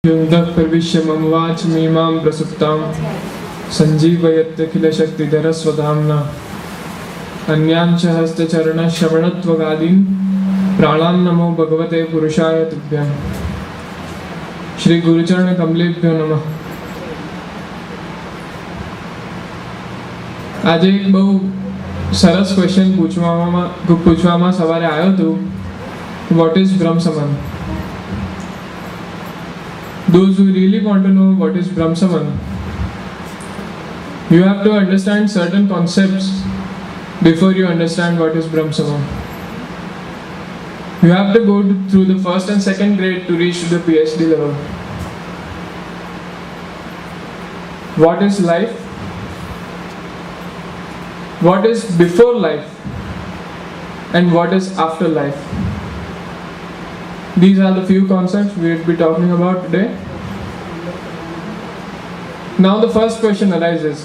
युद्धः प्रविश्य मम वाचमीमां प्रसुप्तां सञ्जीवयत्यखिलशक्तिधरस्वधाम्ना अन्याञ्च हस्तचरणश्रवणत्वगादीन् प्राणान् नमो भगवते पुरुषाय तुभ्यं। श्री गुरुचरण कमलेभ्यो नमः। આજે એક બહુ સરસ ક્વેશ્ચન પૂછવામાં સવારે આવ્યો હતો. વોટ ઇઝ બ્રહ્મ સમાન? Those who really want to know what is Brahmasaman, you have to understand certain concepts before you understand what is Brahmasaman. You have to go through the first and second grade to reach to the PhD level. What is life? What is before life? And what is after life? These are the few concepts we will be talking about today. Now the first question arises.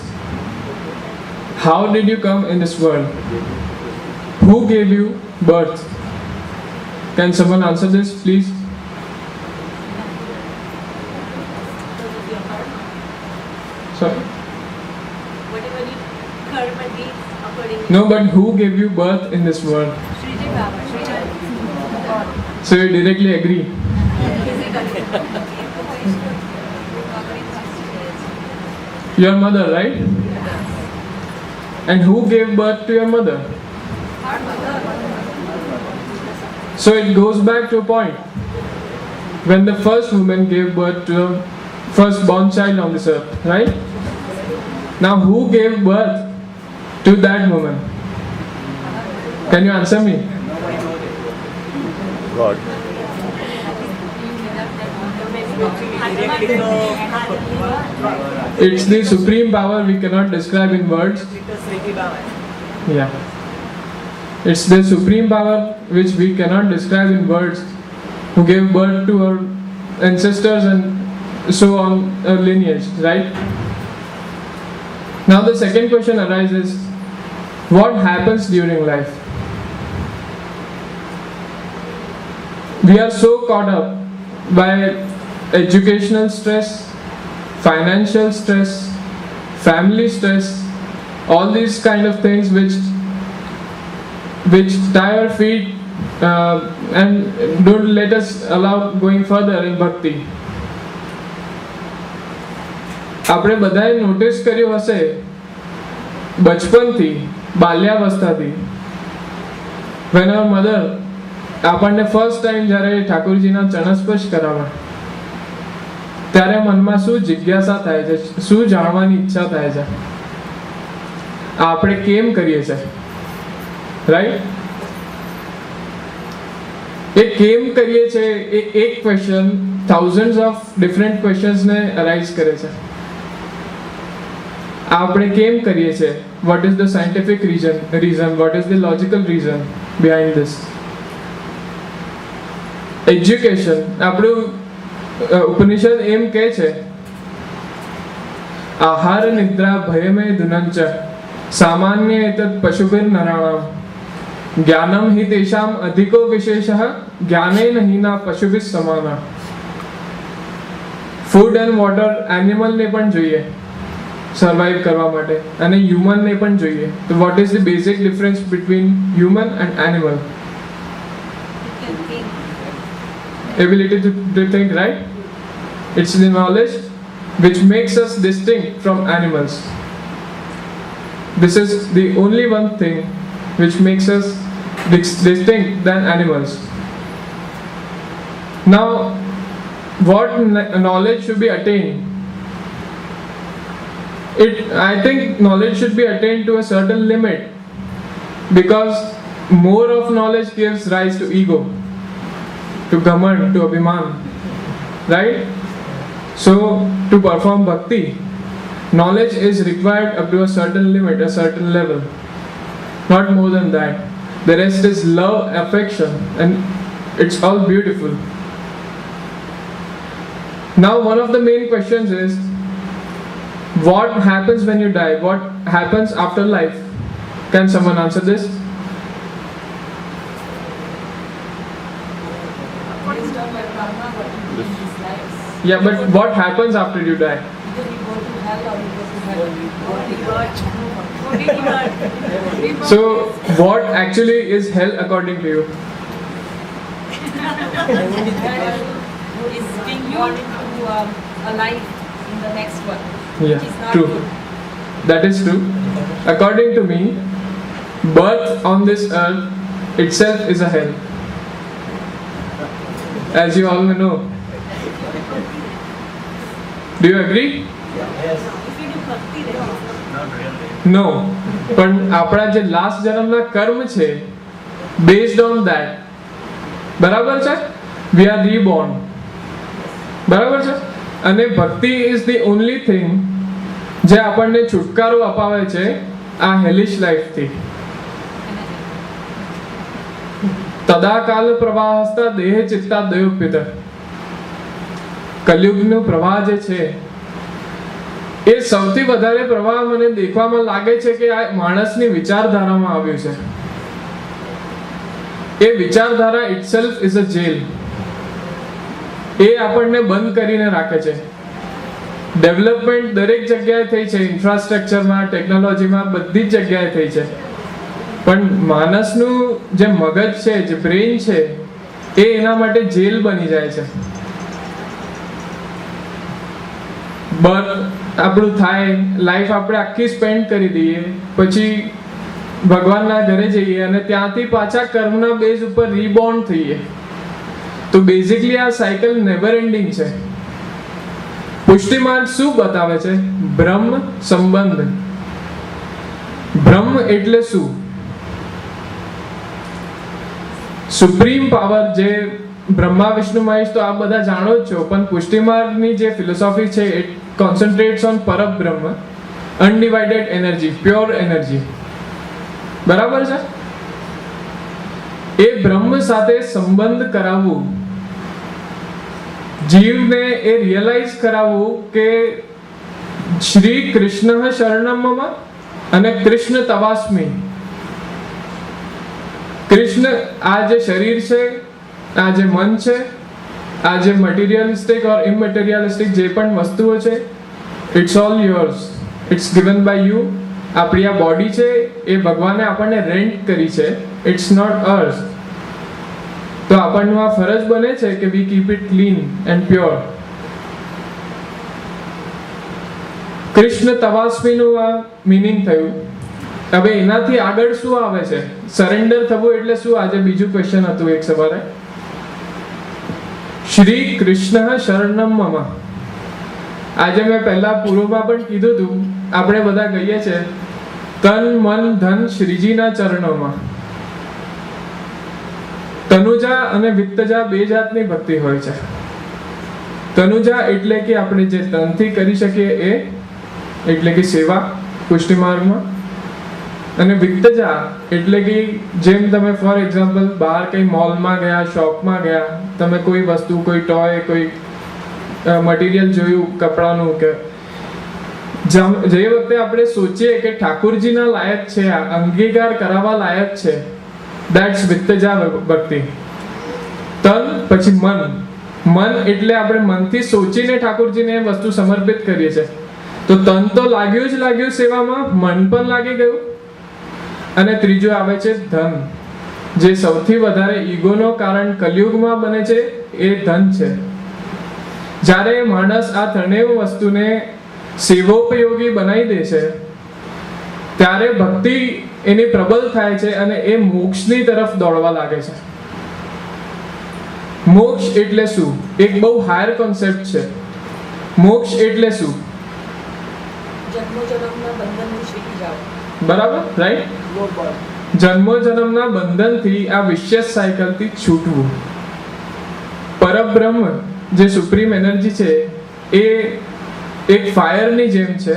How did you come in this world? Who gave you birth? Can someone answer this, please? Sorry? Whatever you karma deeds according to No, but who gave you birth in this world? Sriji Baba, Sriji. So you directly agree. Your mother, right? And who gave birth to your mother? So it goes back to a point. When the first woman gave birth to the first born child on this earth, right? Now who gave birth to that woman? Can you answer me? God. It's the supreme power we cannot describe in words. Yeah. It's the supreme power which we cannot describe in words, who gave birth to our ancestors and so on, lineage, right? Now the second question arises, what happens during life? We are so caught up by educational stress, financial stress, family stress, all these kind of things which tie our feet and don't let us allow going further in bhakti. આપણે બધાએ notice કર્યું હશે બચપનથી, બાલ્યાવસ્થાથી, when our mother આપણને first time જ્યારે ઠાકોરજીના ચરણસ્પર્શ કરાવે ત્યારે મનમાં શું જિજ્ઞાસા થાય છે, શું જાણવાની ઈચ્છા થાય છે, આપણે કેમ કરીએ છે, રાઈટ? એ કેમ કરીએ છે એ એક ક્વેશ્ચન થાઉઝન્ડ્સ ઓફ ડિફરન્ટ ક્વેશ્ચન્સને અરાઇઝ કરે છે. આપણે કેમ કરીએ છે? What is the scientific reason? What is the logical reason behind this? Education, આપણું ઉપનિષદ એમ કહે છે, આહાર નિદ્રા ભયમે ધુનંચ સામાન્ય એતદ પશુભિર નરાણામ જ્ઞાનમ હિ તેષામ અધિકો વિશેષઃ જ્ઞાનેન હિના પશુભિ સમાના. ફૂડ એન્ડ વોટર એનિમલને પણ જોઈએ સર્વાઈવ કરવા માટે અને હ્યુમનને પણ જોઈએ. તો vote is the basic difference between human and animal? Ability to think, right? It's the knowledge which makes us distinct from animals. This is the only one thing which makes us distinct than animals. Now, what knowledge should be attained? I think knowledge should be attained to a certain limit, because more of knowledge gives rise to ego, to Gaman, to Abhiman, right? So, to perform bhakti, knowledge is required up to a certain limit, a certain level, not more than that. The rest is love, affection, and it's all beautiful. Now, one of the main questions is, what happens when you die? What happens after life? Can someone answer this? What is done by karma, what in these lives? Yeah, but what happens after you die? Either you go to hell or you go to heaven. Only reward. Reward. So, what actually is hell according to you? Is being born into a life in the next one. Yeah, Which is not true. good. That is true. According to me, birth on this earth itself is a hell. As you all may know. Do you agree? If you do bhakti, then No. પણ આપણા જે last જન્મના કર્મ છે based on that બરાબર છે we are રીબોર્ન બરાબર છે અને ભક્તિ ઇઝ ધી ઓનલી થિંગ જે આપણને છુટકારો અપાવે છે આ હેલિશ લાઈફથી તદાકાલ પ્રવાહસ્તા દેહ ચિત્તા દયોપિત કલયુગનો પ્રવાહ જે છે એ સૌથી વધારે પ્રવાહ મને દેખવામાં લાગે છે કે આ માણસની વિચારધારામાં આવ્યું છે એ વિચારધારા ઇટસેલ્ફ ઇઝ અ જેલ એ આપણને બંધ કરીને રાખે છે ડેવલપમેન્ટ દરેક જગ્યાએ થઈ છે ઇન્ફ્રાસ્ટ્રક્ચરમાં ટેકનોલોજીમાં બધી જ જગ્યાએ થઈ છે પણ માણસનું જે મગજ છે જે બ્રેઇન છે એ એના માટે જેલ બની જાય છે બર્થ આપણું થાય લાઈફ આપણે આખી સ્પેન્ડ કરી દઈએ પછી ભગવાનના ઘરે જઈએ અને ત્યાંથી પાછા કર્મના બેઝ ઉપર રીબોર્ન થઈએ તો બેઝિકલી આ સાયકલ નેવર એન્ડિંગ છે પુષ્ટિમાર્ગ શું બતાવે છે બ્રહ્મ સંબંધ બ્રહ્મ એટલે શું સુપ્રીમ પાવર જે બ્રહ્મા વિષ્ણુ મહેશ તો આ બધા જાણો જ છો પણ પુષ્ટિમાર્ગની જે ફિલોસોફી છે ઇટ કોન્સન્ટ્રેટ્સ ઓન પરબ્રહ્મ અનડિવાઇડેડ એનર્જી પ્યોર એનર્જી બરાબર છે એ બ્રહ્મ સાથે સંબંધ કરાવવું જીવને એ રિયલાઇઝ કરાવવું કે શ્રી કૃષ્ણ શરણમ મમ અને કૃષ્ણ તવાસ્મી કૃષ્ણ આ જે શરીર છે આ જે મન છે આ જે મટીરિયલિસ્ટિક ઓર ઇમટીરિયલિસ્ટિક જે પણ વસ્તુઓ છે it's all yours it's given by you આપણી આ બોડી છે એ ભગવાને આપણને રેન્ટ કરી છે ઇટ્સ નોટ અર્સ તો આપણનું આ ફરજ બને છે કે we keep it clean and pure Krishna તવાસ્મીનું આ મિનિંગ થયું હવે એનાથી આગળ શું આવે છે સરેન્ડર થવું એટલે શું આજે બીજું ક્વેશ્ચન હતું એક સવારે શ્રી કૃષ્ણ શરણમ મમ આજે મેં પહેલા પૂર્વમાં પણ કીધું હતું આપણે બધા કહીએ છે તન મન ધન શ્રીજીના ચરણોમાં તનુજા અને વિત્તજા બે જાતની ભક્તિ હોય છે તનુજા એટલે કે આપણે જે તનથી કરી શકીએ એ એટલે કે સેવા પુષ્ટિ માર્ગમાં અને વિત્તજા એટલે કે જેમ તમે ફોર એક્ઝામ્પલ બહાર કઈ મોલમાં ગયા શોપમાં ગયા તમે કોઈ વસ્તુ કોઈ ટોય કોઈ મટીરિયલ જોયું કપડાનું કે જે વખતે આપણે સોચીએ કે ઠાકુરજીના લાયક છે આ અંગીકાર કરાવવા લાયક છે દેટ્સ વિત્તજા ભક્તિ તન પછી મન મન એટલે આપણે મનથી સોચીને ઠાકુરજીને એ વસ્તુ સમર્પિત કરીએ છીએ તો તન તો લાગ્યું જ લાગ્યું સેવામાં મન પણ લાગી ગયું અને ત્રીજું આવે છે ધન જે સૌથી વધારે ઈગોનો કારણ કલયુગમાં બને છે એ ધન છે જ્યારે માણસ આ ત્રણેય વસ્તુને સેવોપયોગી બનાવી દે છે ત્યારે ભક્તિ એની પ્રબળ થાય છે અને એ મોક્ષની તરફ દોડવા લાગે છે મોક્ષ એટલે શું એક બહુ હાયર કોન્સેપ્ટ છે મોક્ષ એટલે શું જન્મો જન્મના બંધનથી છૂટી જાઓ બરાબર રાઈટ જન્મો જન્મના બંધનથી આ વિશેષ સાયકલથી છૂટવું પરબ્રહ્મ જે સુપ્રીમ એનર્જી છે એ એક ફાયરની જેમ છે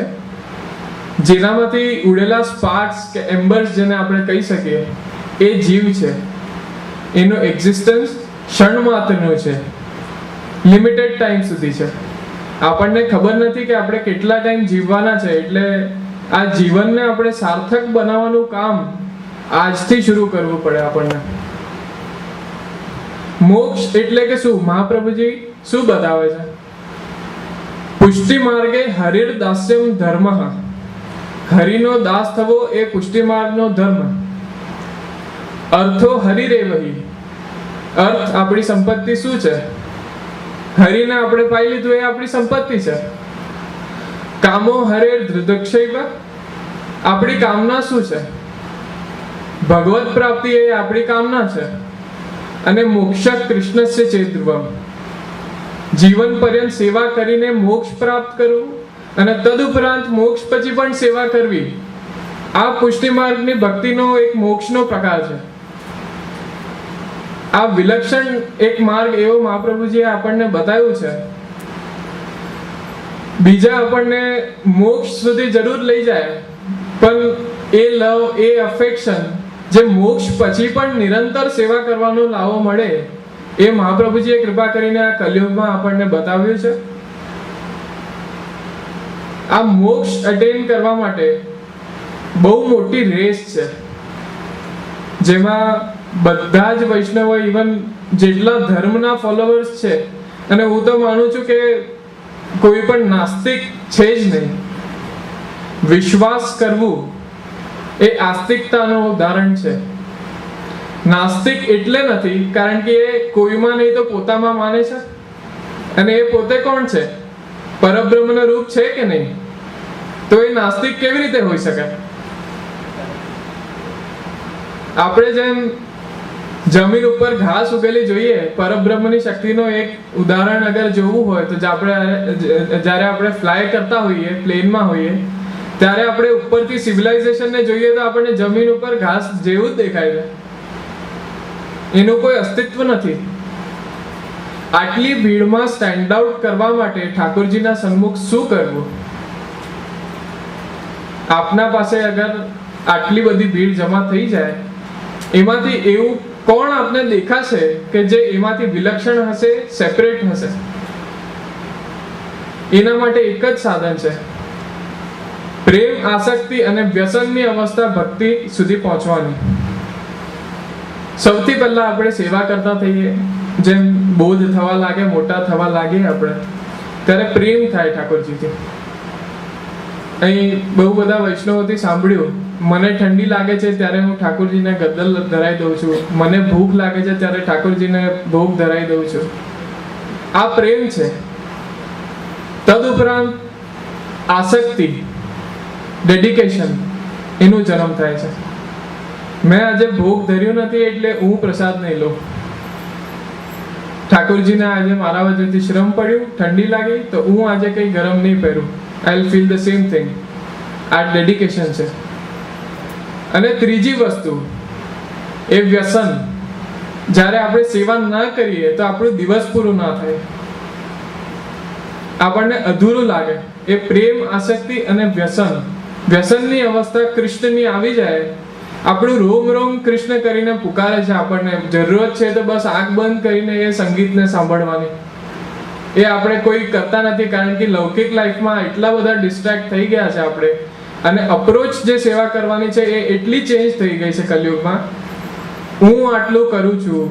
જેનામાંથી ઉડેલા સ્પાર્ક્સ કે એમ્બર્સ જેને આપણે કહી શકીએ એ જીવ છે એનો એક્ઝિસ્ટન્સ ક્ષણ માત્રનો છે લિમિટેડ ટાઈમ સુધી છે આપણને ખબર નથી કે આપણે કેટલા ટાઈમ જીવવાના છે એટલે આ જીવનને આપણે સાર્થક બનાવવાનું કામ આજથી શરૂ કરવું પડે આપણને મોક્ષ એટલે કે શું મહાપ્રભુજી શું બતાવે છે પુષ્ટિ માર્ગે હરિર દાસ્યમ ધર્મ, હરિનો દાસ થવો એ પુષ્ટિ માર્ગનો ધર્મ. અર્થો હરિરેવહી, અર્થ આપણી સંપત્તિ શું છે? હરિને આપણે પાઈ લીધું એ આપણી સંપત્તિ છે. કામો હરેર ધૃદક્ષૈવ, આપણી કામના શું છે? ભગવત પ્રાપ્તિ એ આપણી કામના છે. અને મોક્ષ કૃષ્ણસ્ય ચેદ્રુવમ, જીવન પર્યંત સેવા કરીને મોક્ષ પ્રાપ્ત કરવું અને તદુપરાંત મોક્ષ પછી પણ સેવા કરવી, આ પુષ્ટિ માર્ગની ભક્તિનો એક મોક્ષનો પ્રકાર છે. આ વિલક્ષણ એક માર્ગ એવો મહાપ્રભુજીએ આપણને બતાવ્યું છે. બીજા આપણને મોક્ષ સુધી જરૂર લઈ જાય, પણ એ લવ, એ અફેક્શન જે મોક્ષ પછી પણ નિરંતર સેવા કરવાનો લાવો મળે, એ મહાપ્રભુજીએ કૃપા કરીને આ કલયુગમાં આપણને બતાવ્યું છે. આ મોક્ષ અટેન કરવા માટે બહુ મોટી રેસ છે, જેમાં બધા જ વૈષ્ણવો, ઇવન જેટલા ધર્મના ફોલોવર્સ છે, અને હું તો માનું છું કે કોઈ પણ નાસ્તિક છે જ નહીં. વિશ્વાસ કરવું એ આસ્તિકતાનું ઉદાહરણ છે. નાસ્તિક એટલે નથી કારણ કે એ કોઈમાં નહીં તો પોતામાં માને છે, અને એ પોતે કોણ છે? પરબ્રહ્મનું રૂપ છે કે નહીં? તો એ નાસ્તિક કેવી રીતે હોઈ શકે? આપણે જેમ જમીન ઉપર ઘાસ ઉગેલી જોઈએ, પરબ્રહ્મની શક્તિનો એક ઉદાહરણ અગર જોવું હોય તો જ્યારે આપણે ફ્લાય કરતા હોઈએ, પ્લેનમાં હોઈએ, ત્યારે આપણે ઉપરથી સિવિલાઇઝેશનને જોઈએ તો આપણને જમીન ઉપર ઘાસ જેવું જ દેખાય છે. એનું કોઈ અસ્તિત્વ નથી. આટલી ભીડમાં સ્ટેન્ડ આઉટ કરવા માટે ઠાકોરજીના સન્મુખ શું કરવું? આપના પાસે અગર આટલી બધી ભીડ જમા થઈ જાય, એમાંથી એવું કોણ આપને દેખાશે કે જે એમાંથી વિલક્ષણ હશે, સેપરેટ હશે? એના માટે એક જ સાધન છે, પ્રેમ, આસક્તિ અને વ્યસનની અવસ્થા ભક્તિ સુધી પહોંચવાની. સૌથી પહેલા આપણે સેવા કરતા થઈએ, જેમ બોધ થવા લાગે, મોટા થવા લાગે આપણે, ત્યારે પ્રેમ થાય ઠાકોરજીથી. અહીં બહુ બધા વૈષ્ણવોથી સાંભળ્યું, મને ઠંડી લાગે છે ત્યારે હું ઠાકોરજીને ગદ્દલ ધરાઈ દઉં છું, મને ભૂખ લાગે છે ત્યારે ઠાકોરજીને ભોગ ધરાઈ દઉં છું. આ પ્રેમ છે. તદુપરાંત આસક્તિ, ડેડિકેશન, એનું જન્મ થાય છે. મેં આજે ભોગ ધર્યું નથી એટલે હું પ્રસાદ નહીં લઉં. ઠાકોરજીને આજે મારા વજનથી શ્રમ પડ્યું, ઠંડી લાગી, તો હું આજે કંઈ ગરમ નહીં પહેરું. I will feel the same thing. આ ડેડિકેશન છે. અને ત્રીજી વસ્તુ એ વ્યસન. જ્યારે આપણે સેવા ના કરીએ તો આપણું દિવસ પૂરું ના થાય, આપણને અધૂરું લાગે. એ પ્રેમ, આસક્તિ અને વ્યસન, વ્યસનની અવસ્થા કૃષ્ણની આવી જાય, આપણું રોમ રોમ કૃષ્ણ કરીને પુકારે છે. આપણને જરૂરત છે તો બસ આંખ બંધ કરીને એ સંગીતને સાંભળવાની. એ આપણે કોઈ કરતા નથી, કારણ કે લૌકિક લાઈફમાં એટલા બધા ડિસ્ટ્રેક્ટ થઈ ગયા છે આપણે. અને અપ્રોચ જે સેવા કરવાની છે એ એટલી ચેન્જ થઈ ગઈ છે કલયુગમાં. હું આટલું કરું છું,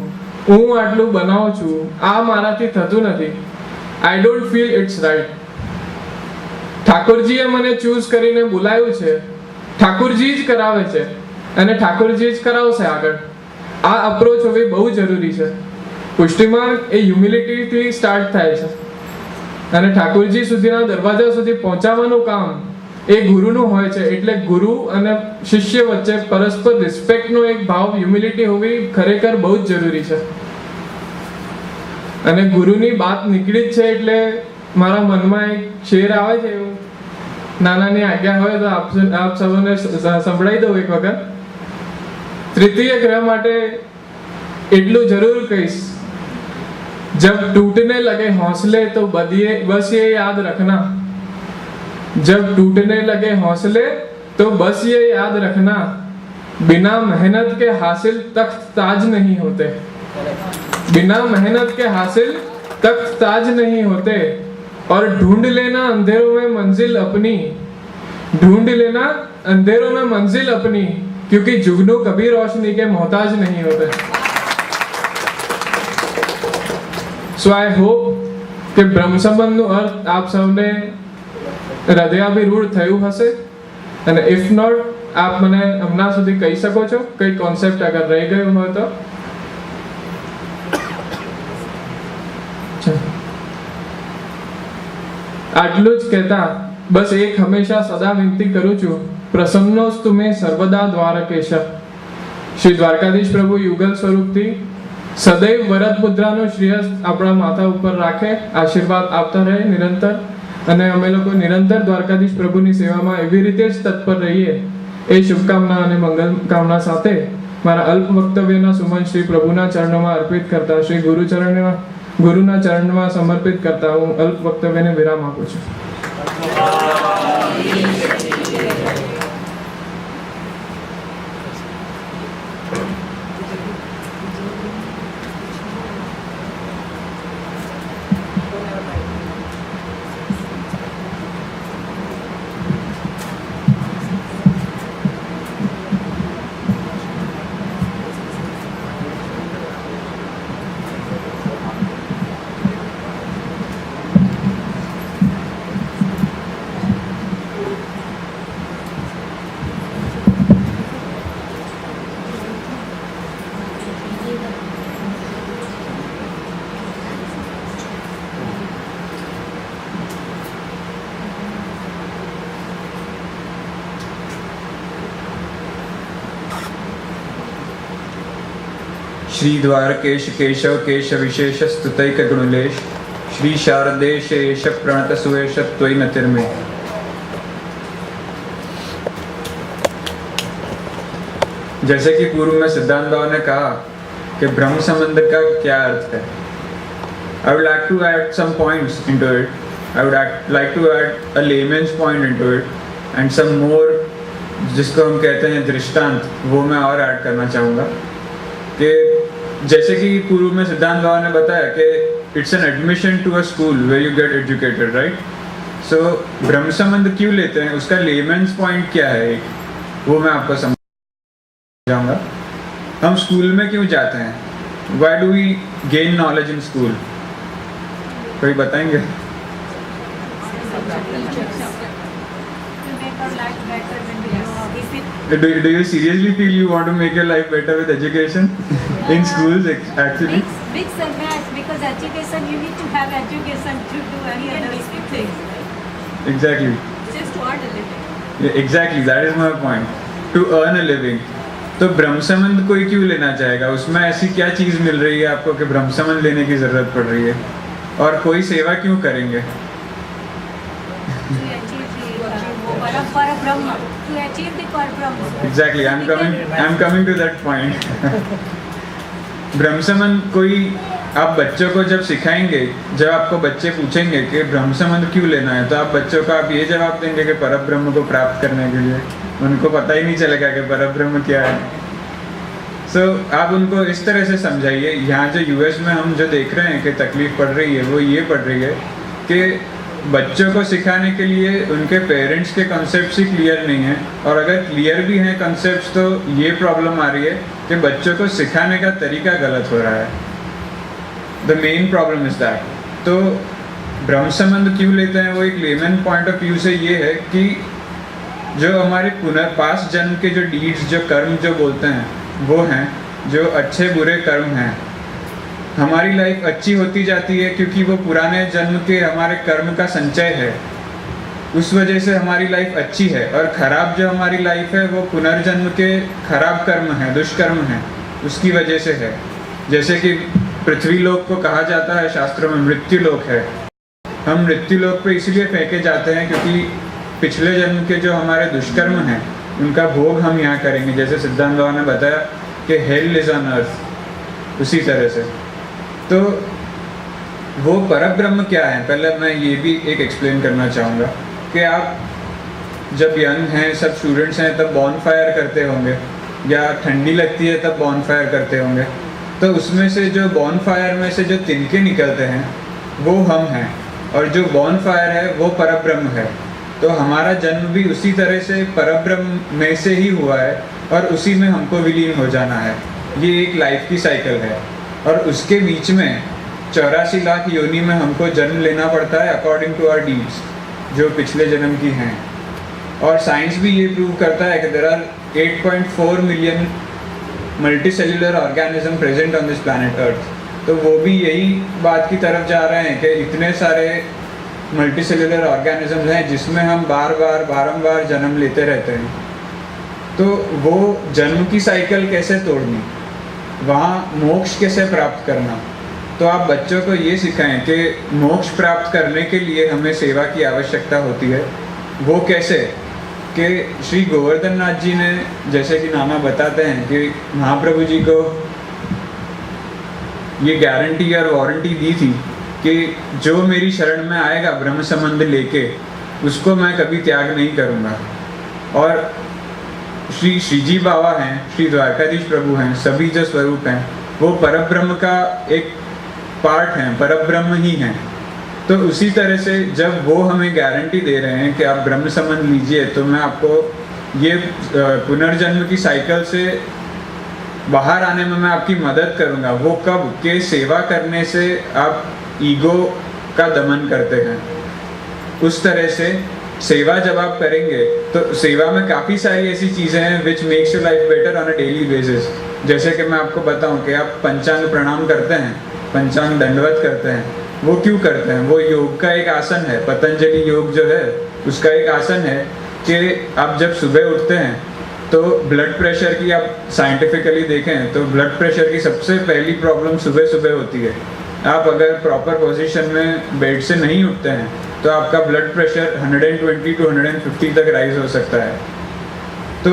હું આટલું બનાવું છું, આ મારાથી થતું નથી, I don't feel it's right. ઠાકોરજીએ મને ચૂઝ કરીને બોલાવ્યું છે, ઠાકોરજી જ કરાવે છે અને ઠાકોરજી જ કરાવશે આગળ. આ અપ્રોચ હોવી બહુ જરૂરી છે. પુષ્ટિ માર્ગ એ હ્યુમિલિટીથી સ્ટાર્ટ થાય છે, અને ઠાકોરજી સુધીના દરવાજા સુધી પહોંચાડવાનું કામ એ ગુરુનું હોય છે. એટલે ગુરુ અને શિષ્ય વચ્ચે પરસ્પર રિસ્પેક્ટનો એક ભાવ, હ્યુમિલિટી હોવી ખરેખર બહુ જ જરૂરી છે. અને ગુરુની વાત નીકળી જ છે એટલે મારા મનમાં એક શેર આવે છે, એવું નાનાની આજ્ઞા હોય તો આપ સૌને સંભળાવી દઉં એક વખત. તૃતીય ગ્રહ માટે એટલું જરૂર કહીશ, जब टूटने लगे हौसले तो बस ये याद रखना, जब टूटने लगे हौसले तो बस ये याद रखना, बिना मेहनत के हासिल तख्त ताज नहीं होते, बिना मेहनत के हासिल तख्त ताज नहीं होते, और ढूंढ लेना अंधेरों में मंजिल अपनी, ढूंढ लेना अंधेरों में मंजिल अपनी, क्योंकि जुगनू कभी रोशनी के मोहताज नहीं होते. So I hope કે બ્રહ્મ સંબંધનો અર્થ આપ સૌને હૃદયાભિરૂઢ થયું હશે, અને ઇફ નોટ આપ મને હમણાં સુધી કહી શકો છો કઈ કોન્સેપ્ટ અગર રહી ગયું હોય તો? આટલું જ કહેતા બસ એક હંમેશા સદા વિનંતી કરું છું, પ્રસન્નોસ્તુ મે સર્વદા દ્વારકેશ. શ્રી દ્વારકાધીશ પ્રભુ યુગલ સ્વરૂપથી સદૈવ વરદ મુદ્રાનો શ્રેયસ આપણા માથા ઉપર રાખે, આશીર્વાદ આપતા રહે નિરંતર, અને અમે લોકો નિરંતર દ્વારકાધીશ પ્રભુની સેવામાં એવી રીતે જ તત્પર રહીએ એ શુભકામના અને મંગલ કામના સાથે મારા અલ્પ વક્તવ્યના સુમન શ્રી પ્રભુના ચરણોમાં અર્પિત કરતા, શ્રી ગુરુના ચરણમાં સમર્પિત કરતા હું અલ્પ વક્તવ્યને વિરામ આપું છું. श्री द्वारकेश केशव केश विशेष स्तुतैक गुणलेश, श्री शारदेश येश प्रणत सुवेश त्वयि नतिर्मे. जैसे कि पूर्व में सिद्धांत बाबा ने कहा कि ब्रह्म संबंध का क्या अर्थ है, I would like to add some points into it. I would like to add a layman's point into it and some more, जिसको हम कहते हैं दृष्टांत, वो मैं और ऐड करना चाहूँगा. कि जैसे कि पूर्व में सिद्धांत बाबा ने बताया कि it's an admission to a school where you get educated, right? So ब्रह्म संबंध क्यों लेते हैं, उसका लेमेंस पॉइंट क्या है, वो मैं आपको समझाऊंगा. हम स्कूल में क्यों जाते हैं? Why do we gain knowledge in school? कोई बताएंगे? Do you seriously feel you want to make your life better with education in schools actually? Big surprise, because education, you need to have education to do any other things. Exactly. Just to earn a living. Yeah, exactly, that is my point. To earn a living. तो ब्रह्म संबंध कोई क्यों लेना चाहेगा? उसमें ऐसी क्या चीज मिल रही है आपको कि ब्रह्म संबंध लेने की जरूरत पड़ रही है? और कोई सेवा क्यों करेंगे? Exactly, I'm coming to that point. ब्रह्म संबंध कोई आप बच्चों को जब सिखाएंगे, जब आपको बच्चे पूछेंगे कि ब्रह्म संबंध क्यों लेना है, तो आप बच्चों को आप ये जवाब देंगे कि परब्रह्म को प्राप्त करने के लिए. उनको पता ही नहीं चलेगा कि परब्रह्म क्या है. आप उनको इस तरह से समझाइए. यहाँ जो यूएस में हम जो देख रहे हैं कि तकलीफ पड़ रही है, वो ये पड़ रही है कि बच्चों को सिखाने के लिए उनके पेरेंट्स के कॉन्सेप्ट्स ही क्लियर नहीं हैं, और अगर क्लियर भी हैं कॉन्सेप्ट्स तो ये प्रॉब्लम आ रही है कि बच्चों को सिखाने का तरीका गलत हो रहा है. The main problem is that. तो ब्रह्म संबंध क्यों लेते हैं, वो एक लेमन पॉइंट ऑफ व्यू से ये है कि जो हमारे पास जन्म के जो डीड्स, जो कर्म जो बोलते हैं, वो हैं जो अच्छे बुरे कर्म हैं. हमारी लाइफ अच्छी होती जाती है क्योंकि वो पुराने जन्म के हमारे कर्म का संचय है, उस वजह से हमारी लाइफ अच्छी है. और खराब जो हमारी लाइफ है वो पुनर्जन्म के खराब कर्म हैं, दुष्कर्म हैं, उसकी वजह से है. जैसे कि पृथ्वी लोक को कहा जाता है शास्त्रों में मृत्यु लोक है. हम मृत्यु लोक पे इसलिए फेंके जाते हैं क्योंकि पिछले जन्म के जो हमारे दुष्कर्म हैं उनका भोग हम यहाँ करेंगे. जैसे सिद्धांत बाबा ने बताया कि हेल इज ऑन अर्थ, उसी तरह से. तो वो परब्रह्म क्या है, पहले मैं ये भी एक एक्सप्लेन करना चाहूँगा कि आप जब यंग हैं, सब स्टूडेंट्स हैं, तब बॉनफायर करते होंगे, या ठंडी लगती है तब बॉनफायर करते होंगे. तो उसमें से जो बॉनफायर में से जो तिनके निकलते हैं वो हम हैं, और जो बॉनफायर है वो परब्रह्म है. तो हमारा जन्म भी उसी तरह से परब्रह्म में से ही हुआ है, और उसी में हमको विलीन हो जाना है. ये एक लाइफ की साइकिल है. और उसके बीच में 84 लाख योनि में हमको जन्म लेना पड़ता है अकॉर्डिंग टू आवर डीड्स, जो पिछले जन्म की हैं। और साइंस भी ये प्रूव करता है कि there are 8.4 million multicellular organism present on this planet Earth. तो वो भी यही बात की तरफ जा रहे हैं कि इतने सारे मल्टीसेल्युलर ऑर्गेनिज्म हैं जिसमें हम बारंबार जन्म लेते रहते हैं। तो वो जन्म की साइकिल कैसे तोड़नी, वहाँ मोक्ष कैसे प्राप्त करना। तो आप बच्चों को ये सिखाएं कि मोक्ष प्राप्त करने के लिए हमें सेवा की आवश्यकता होती है। वो कैसे कि श्री गोवर्धन नाथ जी ने, जैसे कि नाना बताते हैं कि महाप्रभु जी को ये गारंटी और वारंटी दी थी कि जो मेरी शरण में आएगा ब्रह्म संबंध लेके, उसको मैं कभी त्याग नहीं करूँगा। और श्री श्रीजी बाबा हैं, श्री द्वारकाधीश प्रभु हैं, सभी जो स्वरूप हैं वो परब्रह्म का एक पार्ट हैं, परब्रह्म ही हैं। तो उसी तरह से जब वो हमें गारंटी दे रहे हैं कि आप ब्रह्म संबंध लीजिए, तो मैं आपको ये पुनर्जन्म की साइकिल से बाहर आने में मैं आपकी मदद करूँगा। वो कब के सेवा करने से आप ईगो का दमन करते हैं। उस तरह से सेवा जब आप करेंगे तो सेवा में काफ़ी सारी ऐसी चीज़ें हैं which makes your life better on a daily basis. जैसे कि मैं आपको बताऊं कि आप पंचांग प्रणाम करते हैं, पंचांग दंडवत करते हैं, वो क्यों करते हैं? वो योग का एक आसन है, पतंजलि योग जो है उसका एक आसन है कि आप जब सुबह उठते हैं तो ब्लड प्रेशर की आप साइंटिफिकली देखें तो ब्लड प्रेशर की सबसे पहली प्रॉब्लम सुबह सुबह होती है। आप अगर प्रॉपर पोजीशन में बेड से नहीं उठते हैं तो आपका ब्लड प्रेशर 120 to 150 तक राइज हो सकता है। तो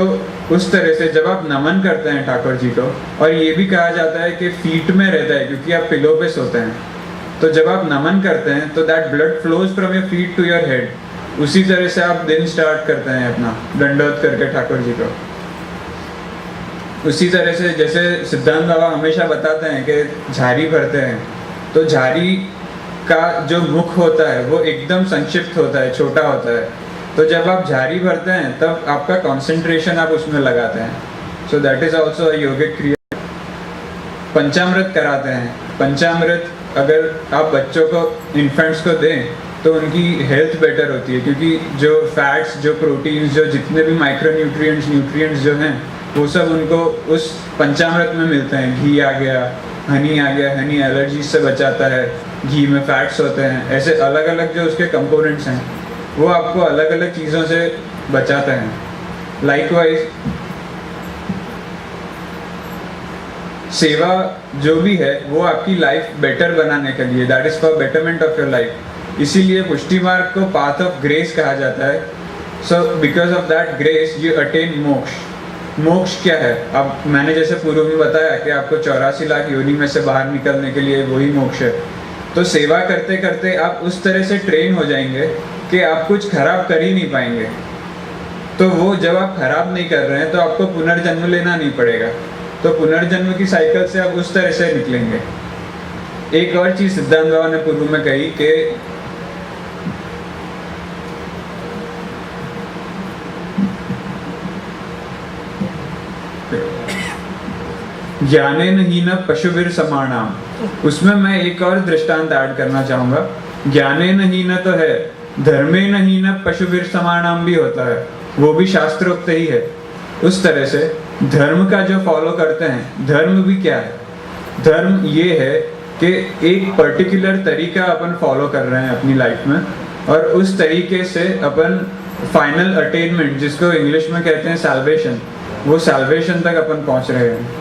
उस तरह से जब आप नमन करते हैं ठाकुर जी को, और ये भी कहा जाता है कि फीट में रहता है क्योंकि आप पिलो पे सोते हैं, तो जब आप नमन करते हैं तो that blood flows from your feet to your head. उसी तरह से आप दिन स्टार्ट करते हैं अपना दंडवत करके ठाकुर जी को। उसी तरह से जैसे सिद्धांत बाबा हमेशा बताते हैं कि झाड़ी भरते हैं, तो झाड़ी का जो मुख होता है वो एकदम संक्षिप्त होता है, छोटा होता है। तो जब आप झाड़ी भरते हैं तब आपका कंसंट्रेशन आप उसमें लगाते हैं। So that is also a योगिक क्रिया। पंचामृत कराते हैं। पंचामृत अगर आप बच्चों को, इन्फेंट्स को दें तो उनकी हेल्थ बेटर होती है, क्योंकि जो फैट्स, जो प्रोटीन्स, जो जितने भी माइक्रो न्यूट्रिएंट्स जो हैं वो सब उनको उस पंचामृत में मिलते हैं। घी आ गया, हनी आ गया, हनी एलर्जी से बचाता है, घी में फैट्स होते हैं, ऐसे अलग अलग जो उसके कंपोनेंट्स हैं वो आपको अलग अलग चीज़ों से बचाते हैं। लाइकवाइज सेवा जो भी है वो आपकी लाइफ बेटर बनाने के लिए, that is for betterment of your life. इसीलिए पुष्टि मार्ग को पाथ ऑफ ग्रेस कहा जाता है। So because of that grace you attain मोक्ष। मोक्ष क्या है? अब मैंने जैसे पूर्व में बताया कि आपको 84 लाख योनि में से बाहर निकलने के लिए वही मोक्ष है। तो सेवा करते करते आप उस तरह से ट्रेन हो जाएंगे कि आप कुछ खराब कर ही नहीं पाएंगे। तो वो जब आप खराब नहीं कर रहे हैं तो आपको पुनर्जन्म लेना नहीं पड़ेगा। तो पुनर्जन्म की साइकिल से आप उस तरह से निकलेंगे। एक और चीज सिद्धांत बाबा ने पूर्व में कही कि ज्ञानेन हीन पशुभिर समानाम, उसमें मैं एक और दृष्टांत ऐड करना चाहूंगा। ज्ञानेन हीन तो है, धर्मेन हीन पशुभिर समानाम भी होता है, वो भी शास्त्रोक्त ही है। उस तरह से धर्म का जो फॉलो करते हैं, धर्म भी क्या है? धर्म ये है कि एक पर्टिकुलर तरीका अपन फॉलो कर रहे हैं अपनी लाइफ में, और उस तरीके से अपन फाइनल अटेनमेंट, जिसको इंग्लिश में कहते हैं सैल्वेशन, वो सैल्वेशन तक अपन पहुंच रहे हैं।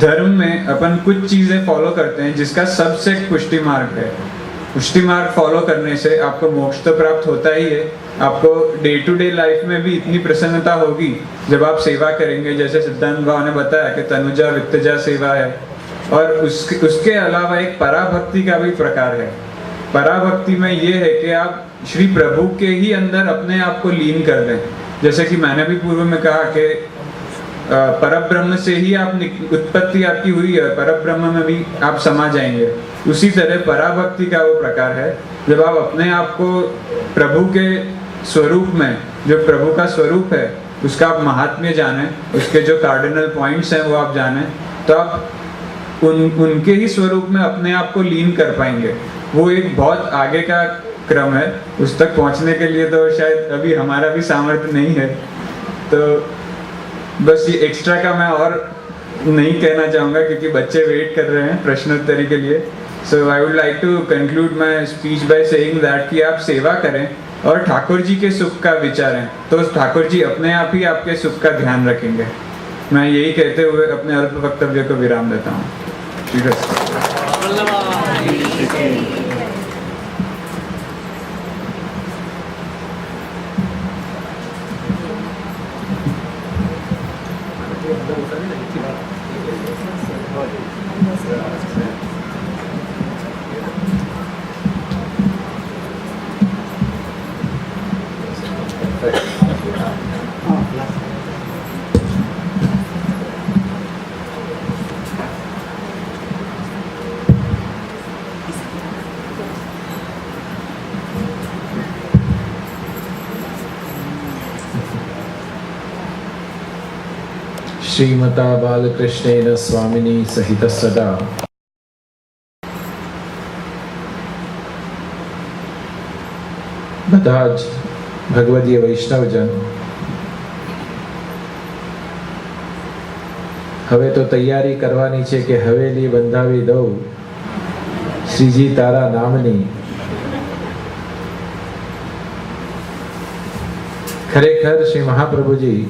धर्म में अपन कुछ चीजें फॉलो करते हैं जिसका सबसे पुष्टि मार्ग है। पुष्टि मार्ग फॉलो करने से आपको मोक्ष तो प्राप्त होता ही है, आपको डे टू डे लाइफ में भी इतनी प्रसन्नता होगी जब आप सेवा करेंगे। जैसे सिद्धांत बाबा ने बताया कि तनुजा वित्तजा सेवा है, और उसके अलावा एक पराभक्ति का भी प्रकार है। पराभक्ति में ये है कि आप श्री प्रभु के ही अंदर अपने आप को लीन कर दें। जैसे कि मैंने भी पूर्व में कहा कि परब्रह्म से ही आप उत्पत्ति आपकी हुई है, परब्रह्म में भी आप समा जाएंगे। उसी तरह पराभक्ति का वो प्रकार है जब आप अपने आप को प्रभु के स्वरूप में, जो प्रभु का स्वरूप है उसका आप महात्म्य जाने, उसके जो कार्डिनल पॉइंट्स हैं वो आप जाने, तो आप उनके ही स्वरूप में अपने आप को लीन कर पाएंगे। वो एक बहुत आगे का क्रम है, उस तक पहुंचने के लिए तो शायद अभी हमारा भी सामर्थ्य नहीं है। तो बस ये एक्स्ट्रा का मैं और नहीं कहना चाहूँगा क्योंकि बच्चे वेट कर रहे हैं प्रश्नोत्तरी के लिए। So I would like to conclude my speech by saying that कि आप सेवा करें और ठाकुर जी के सुख का विचारें, तो ठाकुर जी अपने आप ही आपके सुख का ध्यान रखेंगे। मैं यही कहते हुए अपने अल्प वक्तव्य को विराम देता हूँ। ठीक है। श्रीमता बालकृष्णेन स्वामिनी सहित सदा બધા જ ભગવદીય વૈષ્ણવજન હવે તો તૈયારી કરવાની છે કે હવેલી બંધાવી દઉં શ્રીજી તારા નામની. ખરેખર શ્રી મહાપ્રભુજી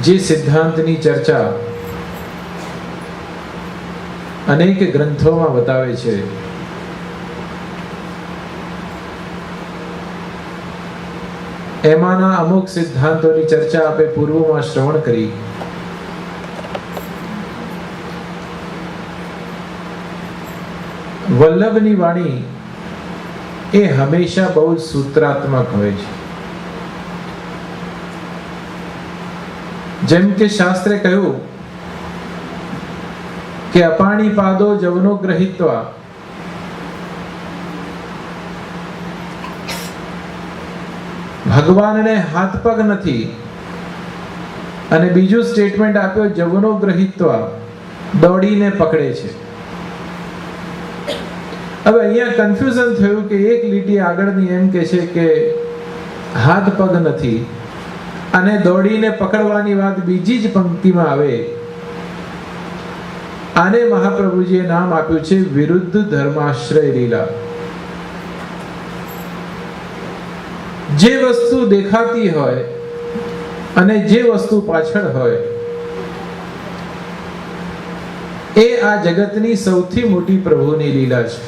જે સિદ્ધાંતની ચર્ચા અનેક ગ્રંથોમાં બતાવે છે, એમાંના અમુક સિદ્ધાંતોની ચર્ચા આપણે પૂર્વમાં શ્રવણ કરી. વલ્લભની વાણી એ હંમેશા બહુ સૂત્રાત્મક હોય છે. જેમ કે શાસ્ત્રે કહ્યું કે અપાણી પાદો જવનો ગ્રહિત્વા, ભગવાનને હાથ પગ નથી. અને બીજું સ્ટેટમેન્ટ આપ્યો જવનો ગ્રહિત્વા, દોડીને પકડે છે. હવે અહીંયા કન્ફ્યુઝન થયું કે એક લીટી આગળની એમ કે છે કે હાથ પગ નથી અને દોડીને પકડવાની વાત બીજી જ પંક્તિમાં આવે. આને મહાપ્રભુજીએ નામ આપ્યું છે વિરુદ્ધ ધર્માશ્રય લીલા. જે વસ્તુ દેખાતી હોય અને જે વસ્તુ પાછળ હોય એ આ જગતની સૌથી મોટી પ્રભુની લીલા છે.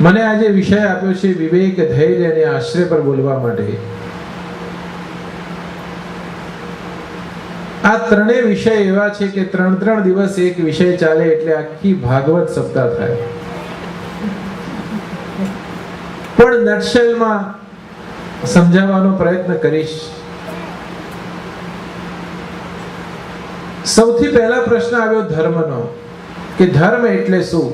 મને આજે વિષય આપ્યો છે વિવેક, ધૈર્ય અને આશ્રય પર બોલવા માટે. આ ત્રણેય વિષય એવા છે કે 3 દિવસ એક વિષય ચાલે એટલે આખી ભાગવત સપ્તાહ થાય. પણ નટશેલમાં સમજાવવાનો પ્રયત્ન કરીશ. સૌથી પહેલા પ્રશ્ન આવ્યો ધર્મનો, કે ધર્મ એટલે શું?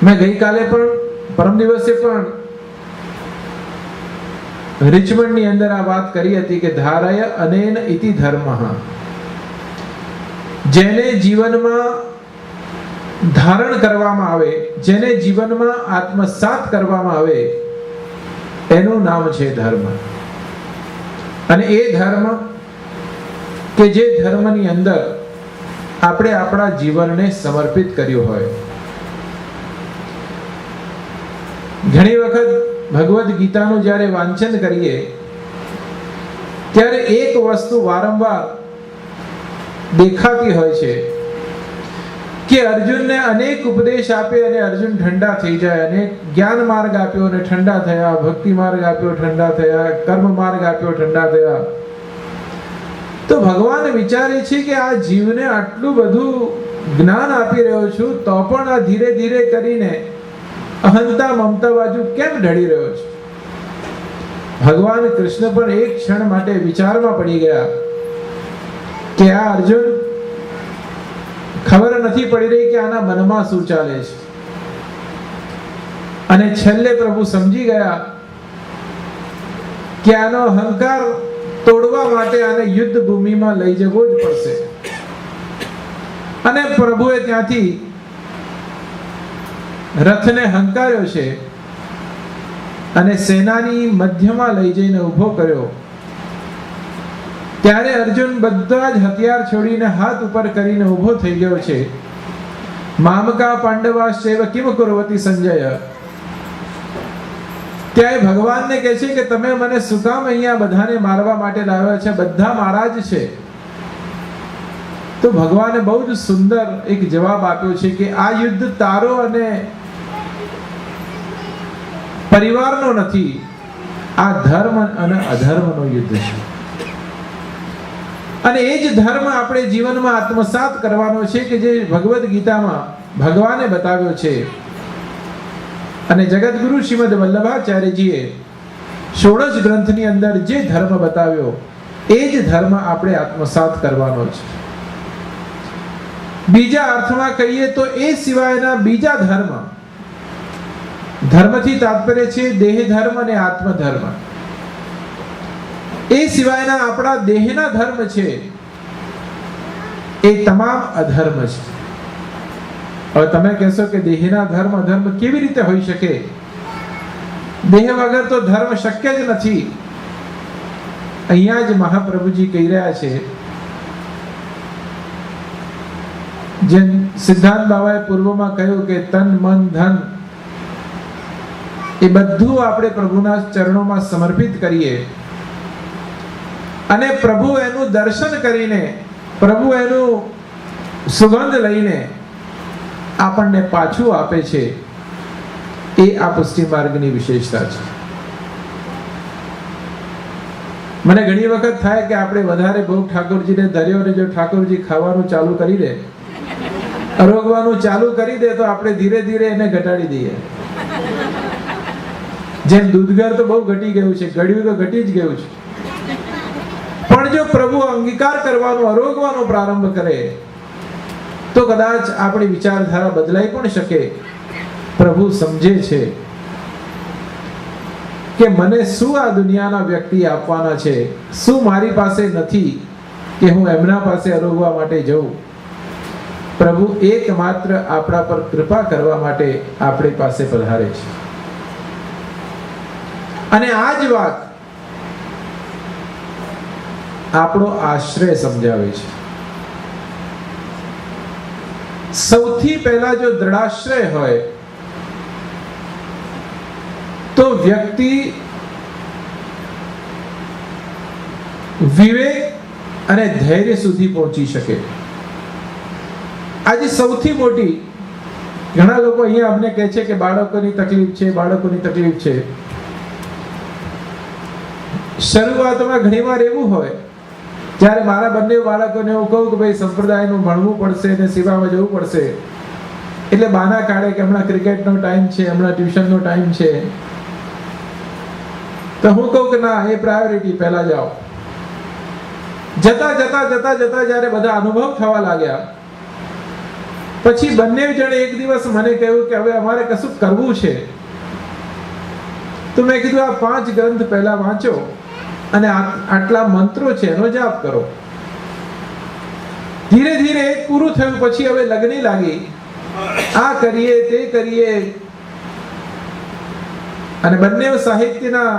મેં ગઈકાલે પણ પરમ દિવસે પણ રિચમન્ડની અંદર આ વાત કરી હતી કે ધારય અનેન ઇતિ ધર્મઃ. જેને જીવનમાં ધારણ કરવામાં આવે, જેને જીવનમાં આત્મસાત કરવામાં આવે એનું નામ છે ધર્મ. અને એ ધર્મ કે જે ધર્મની અંદર આપણે આપણા જીવનને સમર્પિત કર્યું હોય. ઘણી વખત ભગવદ્ ગીતાનું જ્યારે વાંચન કરીએ ત્યારે એક વસ્તુ વારંવાર દેખાતી હોય છે કે અર્જુનને અનેક ઉપદેશ આપે અને અર્જુન ઠંડા થઈ જાય. અનેક જ્ઞાન માર્ગ આપ્યો અને ઠંડા થયા, ભક્તિ માર્ગ આપ્યો ઠંડા થયા, કર્મ માર્ગ આપ્યો ઠંડા થયા. તો ભગવાન વિચારે છે કે આ જીવને આટલું બધું જ્ઞાન આપી રહ્યો છું તો પણ આ ધીરે ધીરે કરીને અહંતા મમતા બાજુ કેમ ઢળી રહ્યો છે? ભગવાન કૃષ્ણ પણ એક ક્ષણ માટે વિચારમાં પડી ગયા કે આ અર્જુન ખબર નથી પડી રહી કે આના મનમાં શું ચાલે છે. અને છેલ્લે પ્રભુ સમજી ગયા કે આનો અહંકાર તોડવા માટે આને યુદ્ધ ભૂમિમાં લઈ જવો જ પડશે. અને પ્રભુએ ત્યાંથી રથને હંકાર્યો છે અને સેનાની મધ્યમાં લઈ જઈને ઊભો કર્યો. ત્યારે અર્જુન બધા જ હથિયાર છોડીને હાથ ઉપર કરીને ઊભો થઈ ગયો છે. મામકા પાંડવાશ્ચૈવ કિમ કુર્વતી સંજય. ત્યારે ભગવાનને કહે છે કે તમે મને શું કામ અહીંયા બધાને મારવા માટે લાવ્યા છે? બધા મારા જ છે. તો ભગવાને બહુ જ સુંદર એક જવાબ આપ્યો છે કે આ યુદ્ધ તારો અને પરિવારનો નથી, આ ધર્મ અને અધર્મનો યુદ્ધ છે. અને એ જ ધર્મ આપણે જીવનમાં આત્મસાત કરવાનો છે કે જે ભગવદ્ ગીતામાં ભગવાને બતાવ્યો છે. અને જગતગુરુ શ્રીમદ વલ્લભાચાર્યજીએ ષોડશ ગ્રંથની અંદર જે ધર્મ બતાવ્યો એ જ ધર્મ આપણે આત્મસાત કરવાનો છે. બીજા અર્થમાં કહીએ તો એ સિવાયના બીજા ધર્મ, ધર્મથી તાત્પર્ય છે દેહ ધર્મ અને આત્મ ધર્મ, એ સિવાયના આપણા દેહના ધર્મ છે એ તમામ અધર્મ છે. હવે તમે કહેશો કે દેહના ધર્મ અધર્મ કેવી રીતે હોઈ શકે? દેહ વગર તો ધર્મ શક્ય જ નથી. અહીંયા જ મહાપ્રભુજી કહી રહ્યા છે, જેમ સિદ્ધાંત બાબાએ પૂર્વમાં કહ્યું કે તન મન ધન એ બધું આપણે પ્રભુના ચરણોમાં સમર્પિત કરીએ અને પ્રભુ એનું દર્શન કરીને, પ્રભુ એનું સુગંધ લઈને આપણને પાછું આપે છે. એ આ પુષ્ટિ માર્ગની વિશેષતા છે. મને ઘણી વખત થાય કે આપણે વધારે ભોગ ઠાકોરજીને ધર્યો અને જો ઠાકોરજી ખાવાનું ચાલુ કરી દે, અરોગવાનું ચાલુ કરી દે તો આપણે ધીરે ધીરે એને ઘટાડી દઈએ. જેમ દૂધઘર તો બહુ ઘટી ગયું છે, ગળ્યું તો ઘટી જ ગયું છે. પણ જો પ્રભુ અંગીકાર કરવાનો, અરોગવાનો પ્રારંભ કરે તો કદાચ આપણી વિચારધારા બદલાઈ પણ શકે. પ્રભુ સમજે છે કે મને શું આ દુનિયાના વ્યક્તિ આપવાના છે, શું મારી પાસે નથી કે હું એમના પાસે અરોગવા માટે જઉં. પ્રભુ એકમાત્ર આપણા પર કૃપા કરવા માટે આપણી પાસે પધારે છે. અને આ જ વાત આપણો આશ્રય સમજાવે છે. સૌથી પહેલા જો દ્રઢાશ્રય હોય તો વ્યક્તિ વિવેક અને ધૈર્ય સુધી પહોંચી શકે. આજે સૌથી મોટી, ઘણા લોકો અહીંયા અમને કહે છે કે બાળકોની તકલીફ છે, બાળકોની તકલીફ છે. શરૂઆતમાં ઘણીવાર એવું હોય જ્યારે મારા બંને બાળકોને હું કહું કે ભાઈ સંપ્રદાયનું ભણવું પડશે અને સેવામાં જવું પડશે, એટલે બહાના કાઢે કે હમણાં ક્રિકેટનો ટાઈમ છે, હમણાં ટ્યુશનનો ટાઈમ છે. તો હું કહું કે ના, એ પ્રાયોરિટી પહેલા જાઓ. જતા જતા જતા જતા જ્યારે બધા અનુભવ થવા લાગ્યા પછી બંને જણે એક દિવસ મને કહ્યું કે હવે અમારે કશું કરવું છે. તો મેં કીધું આ 5 ગ્રંથ પહેલા વાંચો અને આટલા મંત્રો છે એનો જાપ કરો. ધીરે ધીરે એક પૂરું થયું પછી હવે લગની લાગી, આ કરીએ તે કરીએ. અને બંને સાહિત્યના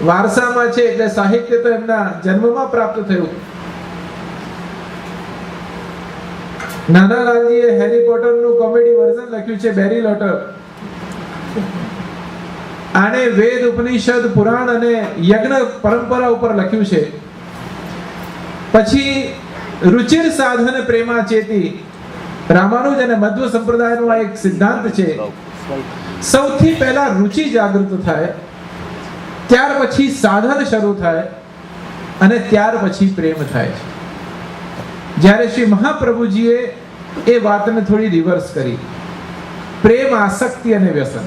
વારસામાં છે એટલે સાહિત્ય તો એમના જન્મમાં પ્રાપ્ત થયું. નાનાલાલજીએ હેરી પોટરનું કોમેડી વર્ઝન લખ્યું છે, બેરી લોટર. આને વેદ, ઉપનિષદ, પુરાણ અને યજ્ઞ પરંપરા ઉપર લખ્યું છે. પછી રુચિર સાધન પ્રેમા ચેતી, રામાનુજ અને મધ્વ સંપ્રદાયનો આ એક સિદ્ધાંત છે. સૌથી પહેલા રુચિ જાગૃત થાય, ત્યાર પછી સાધન શરૂ થાય અને ત્યાર પછી પ્રેમ થાય છે. જ્યારે શ્રી મહાપ્રભુજીએ એ વાતને થોડી રિવર્સ કરી, પ્રેમ, આસક્તિ અને વ્યસન.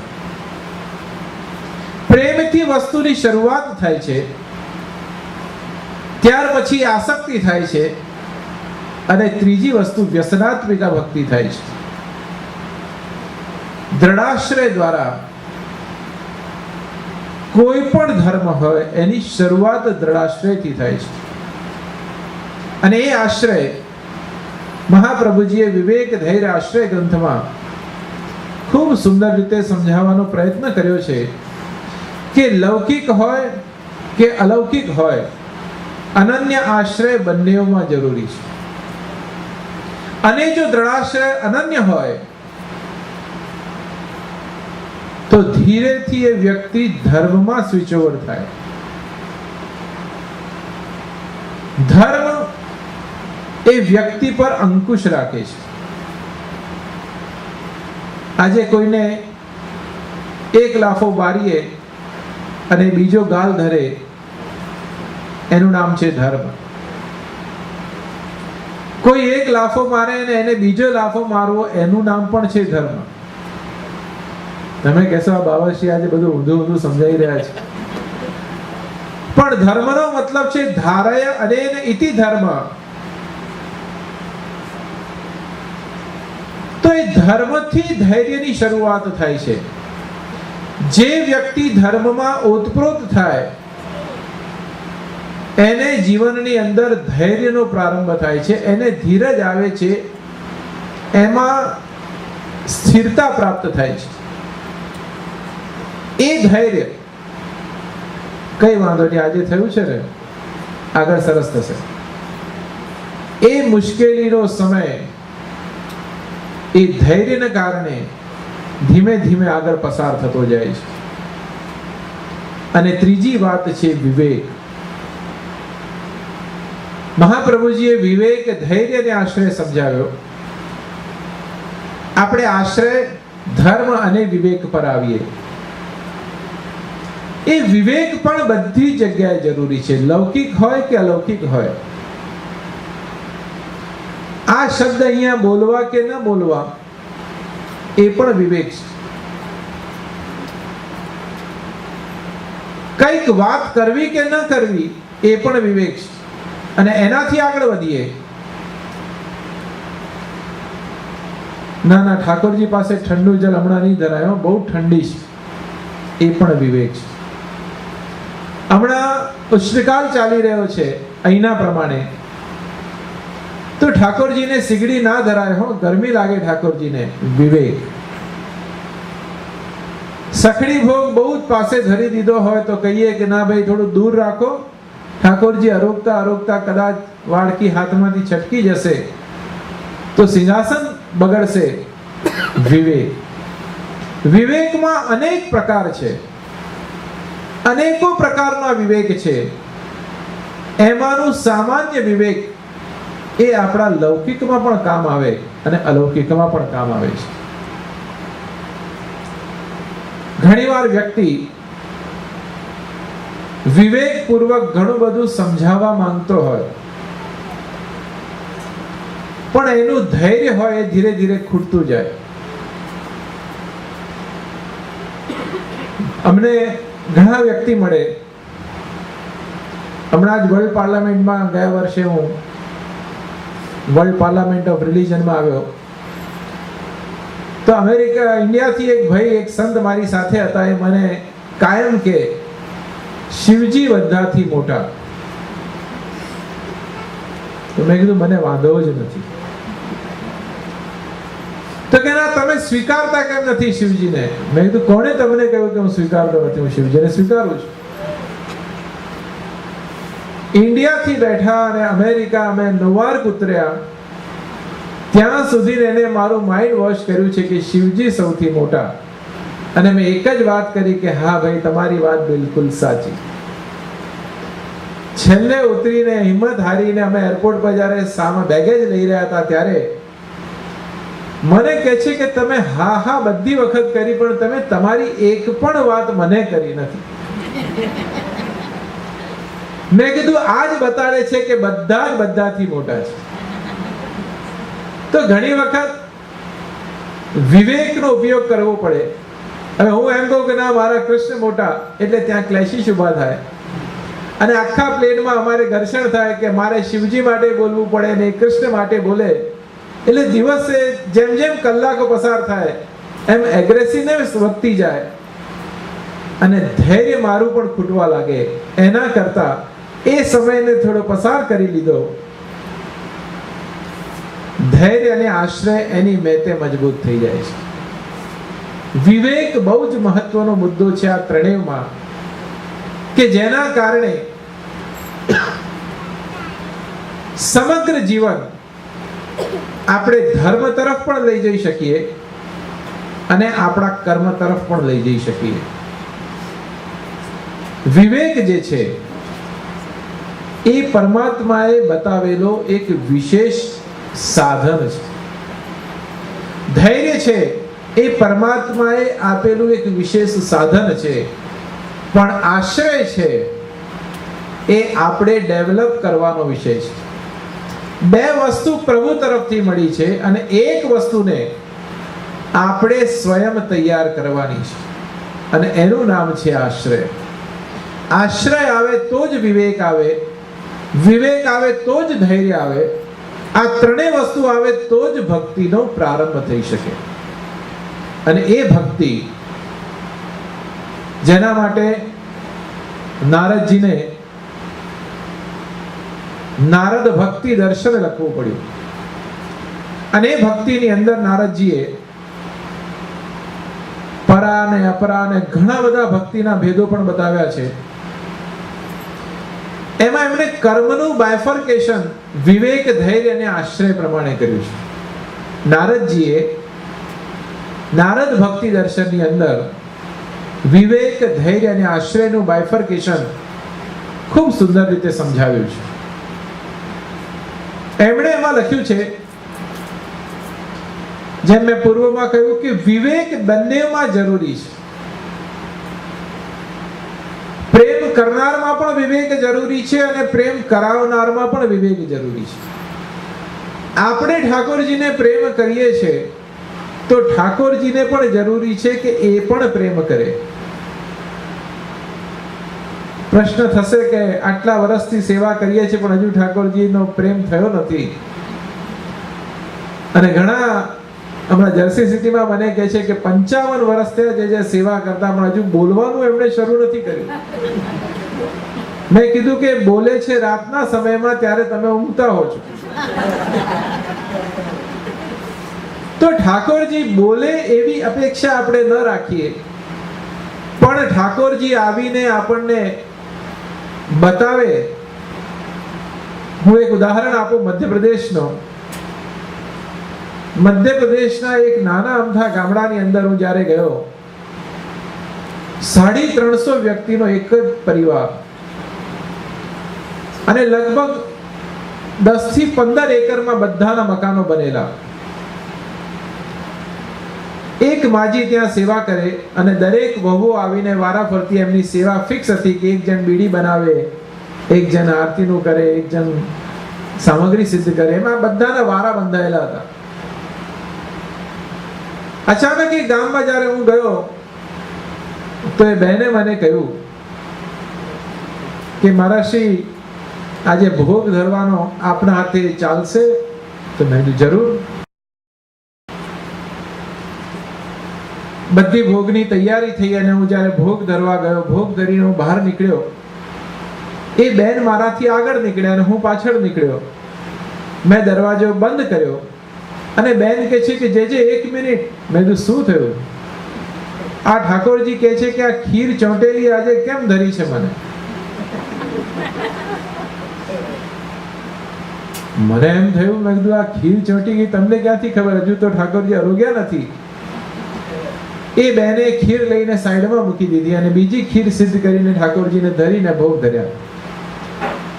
પ્રેમથી વસ્તુની શરૂઆત થાય છે, ત્યાર પછી આસક્તિ થાય છે અને ત્રીજી વસ્તુ વ્યસનાત્મિકા ભક્તિ થાય છે. દ્રઢાશ્રય દ્વારા કોઈ પણ ધર્મ હોય એની શરૂઆત દ્રઢાશ્રયથી થાય છે. અને એ આશ્રય મહાપ્રભુજીએ વિવેક ધૈર્ય આશ્રય ગ્રંથમાં ખૂબ સુંદર રીતે સમજાવવાનો પ્રયત્ન કર્યો છે કે લૌકિક હોય કે અલૌકિક હોય, અનન્ય આશ્રય બંનેઓમાં જરૂરી છે. અને જો દ્રઢાશ્રય અનન્ય હોય તો ધીરેથી એ વ્યક્તિ ધર્મમાં સ્વિચ ઓવર થાય. ધર્મ એ વ્યક્તિ પર અંકુશ રાખે છે. આજે કોઈને એક લાફો મારીએ અને બીજો ગાલ ધરે, એનું નામ છે ધર્મ. કોઈ એક લાફો મારે અને એને બીજો લાફો મારવો, એનું નામ પણ છે ધર્મ. તમે કહેશો આ બાબાશ્રી આજે બધું ઊંધું ઊંધું સમજાઈ રહ્યા છે, પણ ધર્મનો મતલબ છે ધારય અનેન ઇતિ ધર્મ. તો એ ધર્મથી ધૈર્યની શરૂઆત થાય છે. જે વ્યક્તિ ધર્મમાં ઓતપ્રોત થાય એને જીવનની અંદર ધૈર્યનો પ્રારંભ થાય છે, એને ધીરજ આવે છે, એમાં સ્થિરતા પ્રાપ્ત થાય છે. એ ધૈર્ય કઈ વાંધો નહીં, આજે થયું છે ને, આગળ સરસ થશે. એ મુશ્કેલીનો સમય એ ધૈર્યને કારણે ધીમે ધીમે આગળ પસાર થતો જાય છે. અને ત્રીજી વાત છે વિવેક. મહાપ્રભુજીએ વિવેક, ધૈર્ય અને આશ્રય સમજાવ્યો. આપણે આશ્રય ધર્મ અને વિવેક પર આવીએ. એ વિવેક પણ બધી જગ્યાએ જરૂરી છે, લૌકિક હોય કે અલૌકિક હોય. આ શબ્દ અહીંયા બોલવા કે ન બોલવા એ પણ વિવેક છે. કઈક વાત કરવી કે ન કરવી એ પણ વિવેક છે. અને એનાથી આગળ વધીએ. ના ના, ઠાકોરજી પાસે ઠંડુ જલ હમણાં નહીં ધરાયો, બહુ ઠંડી છે, એ પણ વિવેક છે. હમણાં ઉષ્ણકાળ ચાલી રહ્યો છે અહીંના પ્રમાણે, તો ઠાકોરજીને સિગડી ના ધરાય હો, ગરમી લાગે ઠાકોરજીને, વિવેક. સખડી ભોગ બહુ જ પાસે ધરી દીધો હોય તો કહીએ કે ના ભાઈ થોડું દૂર રાખો, ઠાકોરજી અરોગતા અરોગતા કદાચ વાડકી હાથમાંથી છટકી જશે તો સિંહાસન બગડશે. વિવેક. વિવેકમાં અનેક પ્રકાર છે, અનેકો પ્રકારના વિવેક છે. એમાંનું સામાન્ય વિવેક એ આપણા લૌકિકમાં પણ કામ આવે અને અલૌકિકમાં પણ કામ આવે છે. ઘણીવાર વ્યક્તિ વિવેકપૂર્વક ઘણું બધું સમજાવવા માંગતો હોય, પણ એનું ધૈર્ય હોય એ ધીરે ધીરે ખૂટતું જાય. અમને ઘણા વ્યક્તિ મળે. હમણાં જ વર્લ્ડ પાર્લામેન્ટમાં ગયા વર્ષે હું વર્લ્ડ પાર્લામેન્ટ ઓફ રિલિજનમાં આવ્યો, તો અમેરિકા ઇન્ડિયાથી એક ભાઈ, એક સંત મારી સાથે હતા. એ મને કાયમ કે શિવજી બધાથી મોટા. તો મેં કીધું મને વાંધો જ નથી. તો કે ના, તમે સ્વીકારતા કેમ નથી શિવજીને? મેં કીધું કોણે તમને કહ્યું કે હું સ્વીકારતો નથી? હું શિવજીને સ્વીકારું છું. ઇન્ડિયાથી બેઠા અને અમેરિકા અમે ન્યુયોર્ક ઉતર્યા, ત્યાં સુધી એને મારું માઇન્ડ વોશ કર્યું છે કે શિવજી સૌથી મોટા. અને મેં એક જ વાત કરી કે હા ભાઈ, તમારી વાત બિલકુલ સાચી. છેલ્લે ઉતરીને હિંમત હારીને અમે એરપોર્ટ પર જ્યારે સામે બેગેજ લઈ રહ્યા હતા ત્યારે મને કહે છે કે તમે હા હા બધી વખત કરી, પણ તમે તમારી એક પણ વાત મને કરી નથી. મેં કીધું આ જ બતાડે છે કે બધા જ બધાથી મોટા છે. તો ઘણી વખત વિવેકનો ઉપયોગ કરવો પડે. હવે હું એમ કહું કે ના મારા કૃષ્ણ મોટા, એટલે ત્યાં ક્લેશિશ ઊભા થાય અને આખા પ્લેનમાં અમારે ઘર્ષણ થાય કે મારે શિવજી માટે બોલવું પડે ને કૃષ્ણ માટે બોલે. એટલે દિવસે જેમ જેમ કલાકો પસાર થાય એમ એગ્રેસિવનેસ વધતી જાય. અને ધૈર્ય મારું પણ ખૂટવા લાગે, એના કરતા એ સમયને થોડો પસાર કરી લીધો. ધૈર્ય અને આશ્રય એની મેતે મજબૂત થઈ જાય છે. વિવેક બહુ જ મહત્વનો મુદ્દો છે આ ત્રણેયમાં, કે જેના કારણે સમગ્ર જીવન આપણે ધર્મ તરફ પણ લઈ જઈ શકીએ અને આપણા કર્મ તરફ પણ લઈ જઈ શકીએ. વિવેક જે છે એ પરમાત્માએ બતાવેલો એક વિશેષ સાધન છે. ધૈર્ય છે એ પરમાત્માએ આપેલું એક વિશેષ સાધન છે, પણ આશ્રય છે એ આપણે ડેવલપ કરવાનો વિષય છે. બે વસ્તુ પ્રભુ તરફથી મળી છે અને એક વસ્તુને આપણે સ્વયં તૈયાર કરવાની છે અને એનું નામ છે આશ્રય. આશ્રય આવે તો જ વિવેક આવે, વિવેક આવે તો જ ધૈર્ય આવે. આ ત્રણેય વસ્તુ આવે તો જ ભક્તિનો પ્રારંભ થઈ શકે. અને એ ભક્તિ જેના માટે નારદજીને નારદ ભક્તિ દર્શન લખવું પડ્યું. અને એ ભક્તિની અંદર નારદજીએ પરા અને અપરા અને ઘણા બધા ભક્તિના ભેદો પણ બતાવ્યા છે. એમાં એમણે કર્મનું બાયફર્કેશન વિવેક, ધૈર્ય અને આશ્રય પ્રમાણે કર્યું છે. નારદજીએ નારદ ભક્તિ દર્શનની અંદર વિવેક, ધૈર્ય અને આશ્રયનું બાયફર્કેશન ખૂબ સુંદર રીતે સમજાવ્યું છે. એમણે એમાં લખ્યું છે, જેમ મેં પૂર્વમાં કહ્યું કે વિવેક બંનેમાં જરૂરી છે. પ્રેમ કરનારમાં પણ વિવેક જરૂરી છે અને પ્રેમ કરાવનારમાં પણ વિવેક જરૂરી છે. આપણે ઠાકોરજીને પ્રેમ કરીએ છીએ તો ઠાકોરજીને પણ જરૂરી છે કે એ પણ પ્રેમ કરે. પ્રશ્ન થશે કે આટલા વર્ષથી સેવા કરીએ છીએ પણ હજુ ઠાકોરજીનો પ્રેમ થયો નથી. અને ઘણા હમણાં જર્સી સિટીમાં મને કહે છે કે 55 વર્ષ થયા જે સેવા કરતા પણ હજુ બોલવાનું એમણે શરૂ નથી કર્યું. મેં કીધું કે બોલે છે રાતના સમયમાં, ત્યારે તમે ઊંઘતા હો છો. તો ઠાકોરજી બોલે એવી અપેક્ષા આપણે ન રાખીએ, પણ ઠાકોરજી આવીને આપણને બતાવે. હું એક ઉદાહરણ આપું મધ્યપ્રદેશનો. મધ્યપ્રદેશના એક નાના અમથા ગામડાની અંદર હું જ્યારે ગયો, 350 વ્યક્તિનો એક જ પરિવાર અને લગભગ 10 થી 15 એકરમાં બધાના મકાનો બનેલા. એક માજી ત્યાં સેવા કરે અને દરેક વહુઓ આવીને વારાફરતી એમની સેવા ફિક્સ હતી કે એક જણ બીડી બનાવે, એક જણ આરતીનું કરે, એક જણ સામગ્રી સિદ્ધ કરે. એમાં બધાના વારા બંધાયેલા હતા. અચાનક એ ગામમાં જ્યારે હું ગયો તો એ બહેને મને કહ્યું કે મહારાજશ્રી, આજે ભોગ ધરવાનો આપણા હાથે ચાલશે? તો મેં કીધું જરૂર. બધી ભોગની તૈયારી થઈ અને હું જ્યારે ભોગ ધરવા ગયો, ભોગ ધરીને હું બહાર નીકળ્યો, એ બેન મારાથી આગળ નીકળ્યા અને હું પાછળ નીકળ્યો. મેં દરવાજો બંધ કર્યો અને બેન કહે છે કે જે 1 મિનિટ. મેં કીધું શું થયું? આ ઠાકોરજી કહે છે કે આ ખીર ચોંટેલી આજે કેમ ધરી છે મને? મને એમ થયું, મેં કીધું આ ખીર ચોંટી ગઈ, તમને ક્યાંથી ખબર? હજુ તો ઠાકોરજી અરોગ્યા નથી. એ બેને ખીર લઈને સાઈડમાં મૂકી દીધી અને બીજી ખીર સિદ્ધ કરીને ઠાકોરજીને ધરીને ભોગ ધર્યા.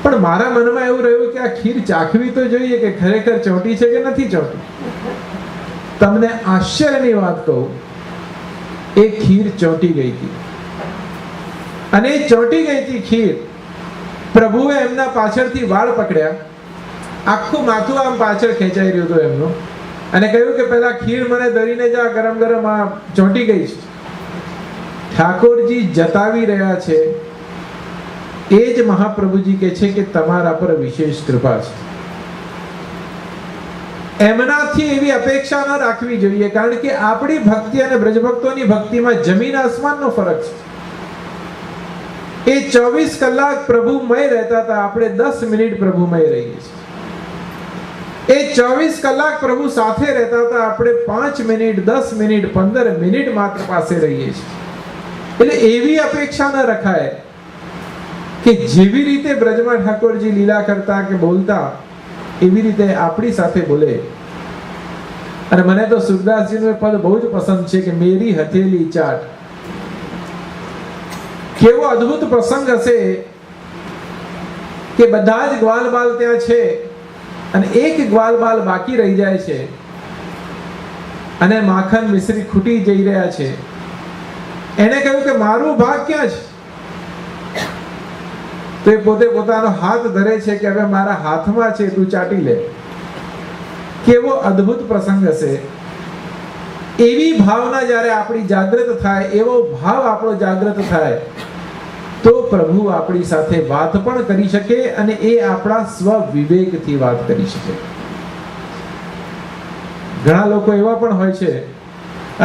પણ મારા મનમાં એવું રહ્યું કે આ ખીર ચાખવી તો જોઈએ કે ખરેખર ચોંટી છે કે નથી ચોંટી. તમને આશ્ચર્યની વાત કહું, એ ખીર ચોંટી ગઈ હતી. અને એ ચોંટી ગઈ હતી ખીર. પ્રભુએ એમના પાછળથી વાળ પકડ્યા, આખું માથું આમ પાછળ ખેંચાઈ રહ્યું હતું એમનું, અને કહ્યું કે પહેલા ખીર મને ધરીને જા, ગરમ ગરમ આ ચોંટી ગઈ છે. ઠાકોરજી જતાવી રહ્યા છે, એ જ મહાપ્રભુજી કહે છે કે તમારા પર વિશેષ કૃપા છે. એમનાથી એવી અપેક્ષા ન રાખવી જોઈએ, કારણ કે આપણી ભક્તિ અને બ્રજભક્તોની ભક્તિમાં જમીન આસમાનનો ફરક છે. એ 24 કલાક પ્રભુમય રહેતા હતા, આપણે 10 મિનિટ પ્રભુમય રહીએ છીએ. એ 24 કલાક પ્રભુ સાથે રહેતા હતા, આપણે 5 મિનિટ, 10 મિનિટ, 15 મિનિટ માત્ર પાસે રહીએ છીએ. એટલે એવી અપેક્ષા ન રખાય કે જેવી રીતે બ્રજમાં ઠાકોરજી લીલા કરતા કે બોલતા એવી રીતે આપણી સાથે બોલે. અને મને તો સુરદાસજીનું એ પદ બહુ જ પસંદ છે કે મેરી હથેલી ચાટ. કેવો અદ્ભુત પ્રસંગ હશે કે બધા જ ગ્વાલ બાલ ત્યાં છે અને એક ગ્વાલ બાલ બાકી રહી જાય છે અને માખણ મિશ્રી ખૂટી જઈ રહ્યા છે. એને કહ્યું કે મારું ભાગ ક્યાં છે? તો એ પોતે પોતાનો હાથ ધરે છે કે હવે મારા હાથમાં છે, તું ચાટી લે. કેવો અદ્ભુત પ્રસંગ હશે. એવી ભાવના જ્યારે આપણી જાગૃત થાય, એવો ભાવ આપણો જાગૃત થાય તો પ્રભુ આપણી સાથે વાત પણ કરી શકે અને એ આપણા સ્વ વિવેકથી વાત કરી શકે. ઘણા લોકો એવા પણ હોય છે,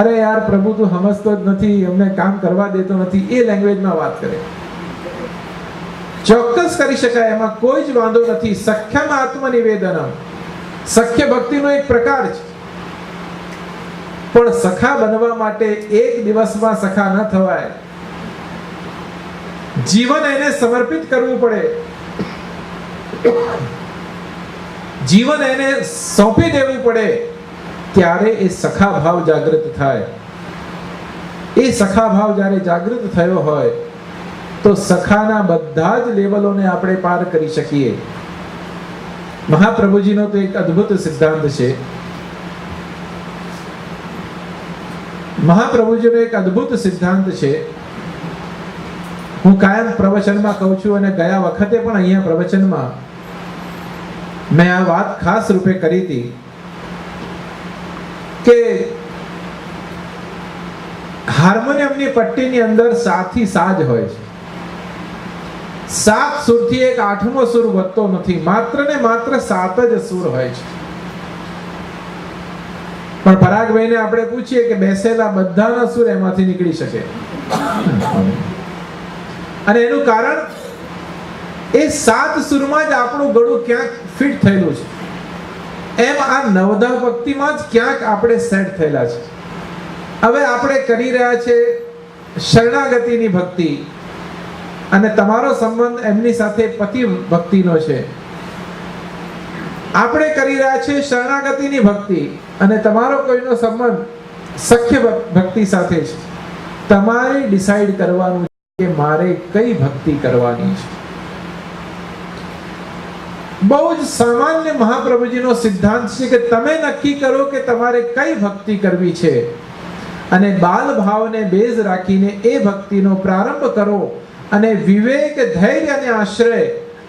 અરે યાર પ્રભુ તું સમજતો જ નથી, અમને કામ કરવા દેતો નથી, એ લેંગ્વેજમાં વાત કરે. ચોક્કસ કરી શકાય, એમાં કોઈ જ વાંધો નથી. સખ્યમ આત્મનિવેદનમ, સખ્ય ભક્તિનો એક પ્રકાર છે. પણ સખા બનવા માટે એક દિવસમાં સખા ન થવાય. જીવન એને સમર્પિત કરવું પડે, જીવન એને સોંપી દેવું પડે, ત્યારે એ સખા ભાવ જાગૃત થાય. એ સખા ભાવ જ્યારે જાગૃત થયો હોય તો સખાના બધા જ લેવલોને આપણે પાર કરી શકીએ. મહાપ્રભુજીનો તો એક અદ્ભુત સિદ્ધાંત છે. મહાપ્રભુજીનો એક અદ્ભુત સિદ્ધાંત છે. હું કાયમ પ્રવચનમાં કહું છું અને ગયા વખતે પણ અહીંયા પ્રવચનમાં મેં આ વાત ખાસ રૂપે કરી હતી કે હાર્મોનિયમની પટ્ટીની અંદર 7 સાજ હોય છે. 7 સુરથી એક 8મો સુર વધતો નથી, માત્ર ને માત્ર 7 જ સુર હોય છે. પણ પરાગભાઈને આપણે પૂછીએ કે બેસેલા બધાના સુર એમાંથી નીકળી શકે, અને એનું કારણ એ 7 સુરમાં જ આપણું ગળું ક્યાંક ફિટ થયેલું છે. એમ આ નવધા ભક્તિમાં જ ક્યાંક આપણે સેટ થયેલા છે. હવે આપણે કરી રહ્યા છે શરણાગતિની ભક્તિ, અને તમારો સંબંધ એમની સાથે પતિ ભક્તિનો છે. આપણે કરી રહ્યા છે શરણાગતિની ભક્તિ અને તમારો કોઈનો સંબંધ સખ્ય ભક્તિ સાથે છે. તમારે ડિસાઈડ કરવાનું કે મારે કઈ ભક્તિ કરવાની છે. બહુ જ સામાન્ય મહાપ્રભુજીનો સિદ્ધાંત છે કે તમે નક્કી કરો કે તમારે કઈ ભક્તિ કરવી છે અને બાલ ભાવને બેઝ રાખીને એ ભક્તિનો પ્રારંભ કરો. અને વિવેક, ધૈર્ય અને આશ્રય,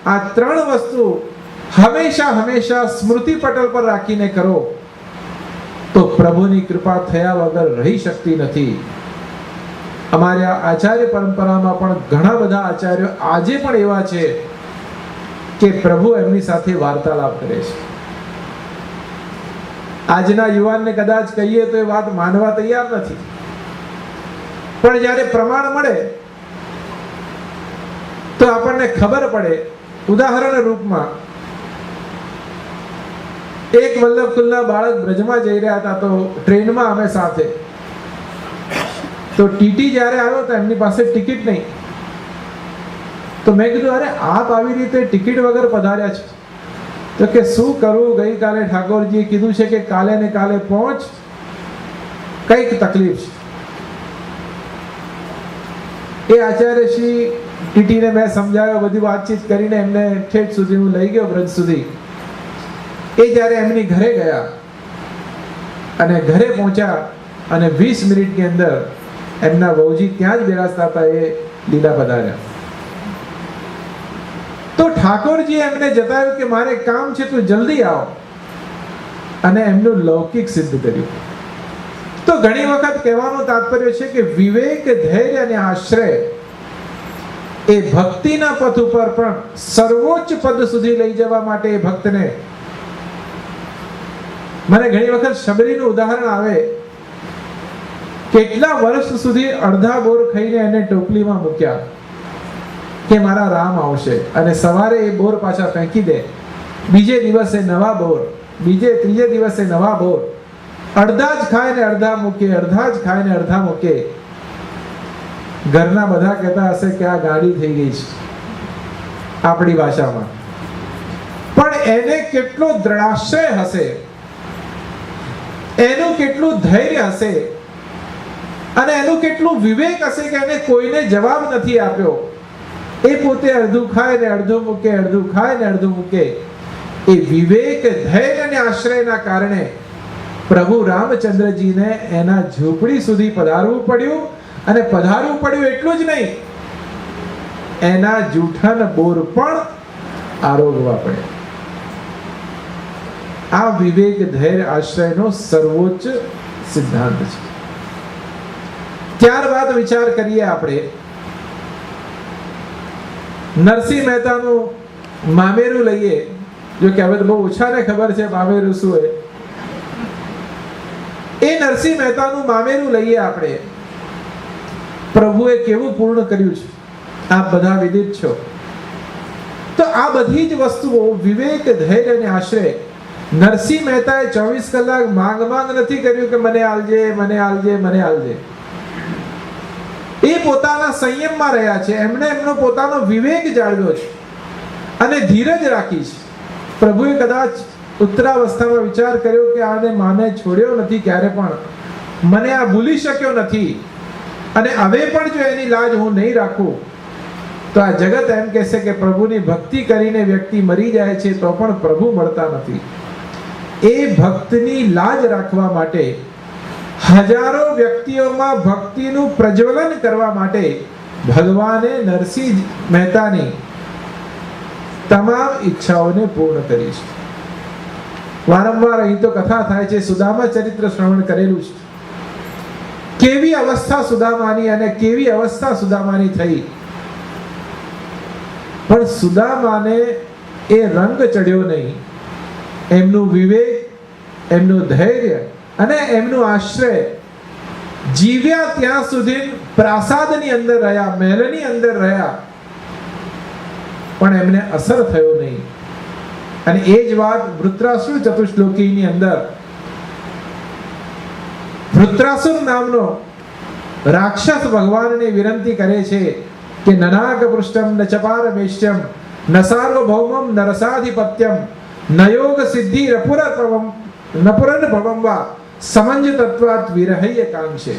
આ 3 વસ્તુ હંમેશા હંમેશા સ્મૃતિ પટલ પર રાખીને કરો તો પ્રભુની કૃપા થયા વગર રહી શકતી નથી. અમારા આચાર્ય પરંપરામાં પણ ઘણા બધા આચાર્યો આજે પણ એવા છે કે પ્રભુ એમની સાથે વાર્તાલાપ કરે છે. આજના યુવાનને કદાચ કહીએ તો એ વાત માનવા તૈયાર નથી, પણ જ્યારે પ્રમાણ મળે તો આપણને ખબર પડે. ઉદાહરણ રૂપમાં એક વલ્લભકુલના બાળક બ્રજમાં જઈ રહ્યા હતા, તો ટ્રેનમાં અમે સાથે, તો ટીટી જ્યારે આવ્યો તો એમની પાસે ટિકિટ નહીં. તો મેં કીધું અરે આપ આવી રીતે ટિકિટ વગર પધાર્યા છે? તો કે શું કરું, ગઈકાલે ઠાકોરજીએ કીધું છે કે કાલે ને કાલે પહોંચ, કઈક તકલીફ છે. એ આચાર્યશ્રી ટીટીને મેં સમજાવ્યો, બધી વાતચીત કરીને એમને ઠેઠ સુધી હું લઈ ગયો, બ્રજ સુધી. એ જ્યારે એમની ઘરે ગયા અને ઘરે પહોંચ્યા અને 20 મિનિટની અંદર એમના વહુજી ત્યાં જ બિરાજતા હતા, એ લીલા પધાર્યા. તો ઠાકોરજીએ એમને જતાવ્યું કે મારે કામ છે, તું જલ્દી આવ, અને એમનું લૌકિક સિદ્ધ કર્યું. તો ઘણી વખત કહેવાનું તાત્પર્ય છે કે વિવેક, ધૈર્ય અને આશ્રય એ ભક્તિના પથ ઉપર પણ સર્વોચ્ચ પદ સુધી લઈ જવા માટે એ ભક્તને, મને ઘણી વખત શબરીનું ઉદાહરણ આવે. કેટલા વર્ષ સુધી અડધા બોર ખાઈને એને ટોપલીમાં મૂક્યા, કે મારા રામ આવશે, અને સવારે એ બોર પાછા ફેંકી દે, બીજે દિવસે નવા બોર, ત્રીજે દિવસે નવા બોર, અડધા જ ખાય ને અડધા મૂકે, અડધા જ ખાય ને અડધા મૂકે. ઘરના બધા કહેતા હશે કે આ ગાડી થઈ ગઈ છે આપણી ભાષામાં, પણ એને કેટલો દ્રઢાશય હશે, એનું કેટલું ધૈર્ય હશે, અને એનું કેટલું વિવેક હશે કે એને કોઈને જવાબ નથી આપ્યો. એ પોતે અડધું ખાય ને અડધું મૂકે, અડધું ખાય ને અડધું મૂકે. એ વિવેક, ધૈર્ય અને આશ્રયના કારણે પ્રભુ રામચંદ્રજીને એના ઝૂંપડી સુધી પધારવું પડ્યું, અને પધારવું પડ્યું એટલું જ નહીં, એના જૂઠાન બોર પણ આરોગવા પડે. આ વિવેક, ધૈર્ય, આશ્રયનો સર્વોચ્ચ સિદ્ધાંત છે. ત્યારબાદ વિચાર કરીએ આપણે નરસિંહ મહેતાનું મામેરું લઈએ. જો કે હવે તો બહુ ઓછાને ખબર છે મામેરું શું હોય. એ નરસિંહ મહેતાનું મામેરું લઈએ આપણે. પ્રભુએ કેવું પૂર્ણ કર્યું છે આપ બધા વિદિત છો. તો આ બધી જ વસ્તુઓ, વિવેક, ધૈર્ય અને આશ્રય, નરસિંહ મહેતાએ 24 કલાક માંગ નથી કર્યું કે મને આલજે, મને આલજે, મને આલજે. એ પોતાના સંયમમાં રહ્યા છે. એમણે એમનો પોતાનો વિવેક જાળવ્યો છે અને ધીરજ રાખી છે. પ્રભુએ કદાચ ઉત્તરાવસ્થામાં વિચાર કર્યો કે આને માને છોડ્યો નથી ક્યારે પણ, મને આ ભૂલી શક્યો નથી, અને હવે પણ જો એની લાજ હું નહીં રાખું તો આ જગત એમ કહેશે કે પ્રભુની ભક્તિ કરીને વ્યક્તિ મરી જાય છે તો પણ પ્રભુ મળતા નથી. એ ભક્તની લાજ રાખવા માટે, હજારો વ્યક્તિઓમાં ભક્તિનું પ્રજ્વલન કરવા માટે ભગવાને નરસિંહ મહેતાની તમામ ઈચ્છાઓને પૂર્ણ કરી છે. વારંવાર અહીં તો કથા થાય છે, સુદામા ચરિત્ર શ્રવણ કરેલું છે. કેવી અવસ્થા સુદામાની અને કેવી અવસ્થા સુદામાની થઈ, પણ સુદામાને એ રંગ ચડ્યો નહીં. એમનું વિવેક, એમનું ધૈર્ય અને એમનું આશ્રય જીવ્યા ત્યાં સુધી પ્રાસાદની અંદર રહ્યા, મહેલની અંદર રહ્યા, પણ એમને અસર થયો નહીં. અને એ જ વાત વૃત્રાસુર ચતુશ્લોકીની અંદર વૃત્રાસુર નામનો રાક્ષસ ભગવાનને વિનંતી કરે છે કે નનાક પૃષ્ઠમ ન ચપારમેશ્યમ ન સાર્વભૌમમ ન રસાધિપત્યમ ન યોગ સિદ્ધિ નપુરન ભવમ વા સમંજ તત્વાત વિરહય કાંક્ષે.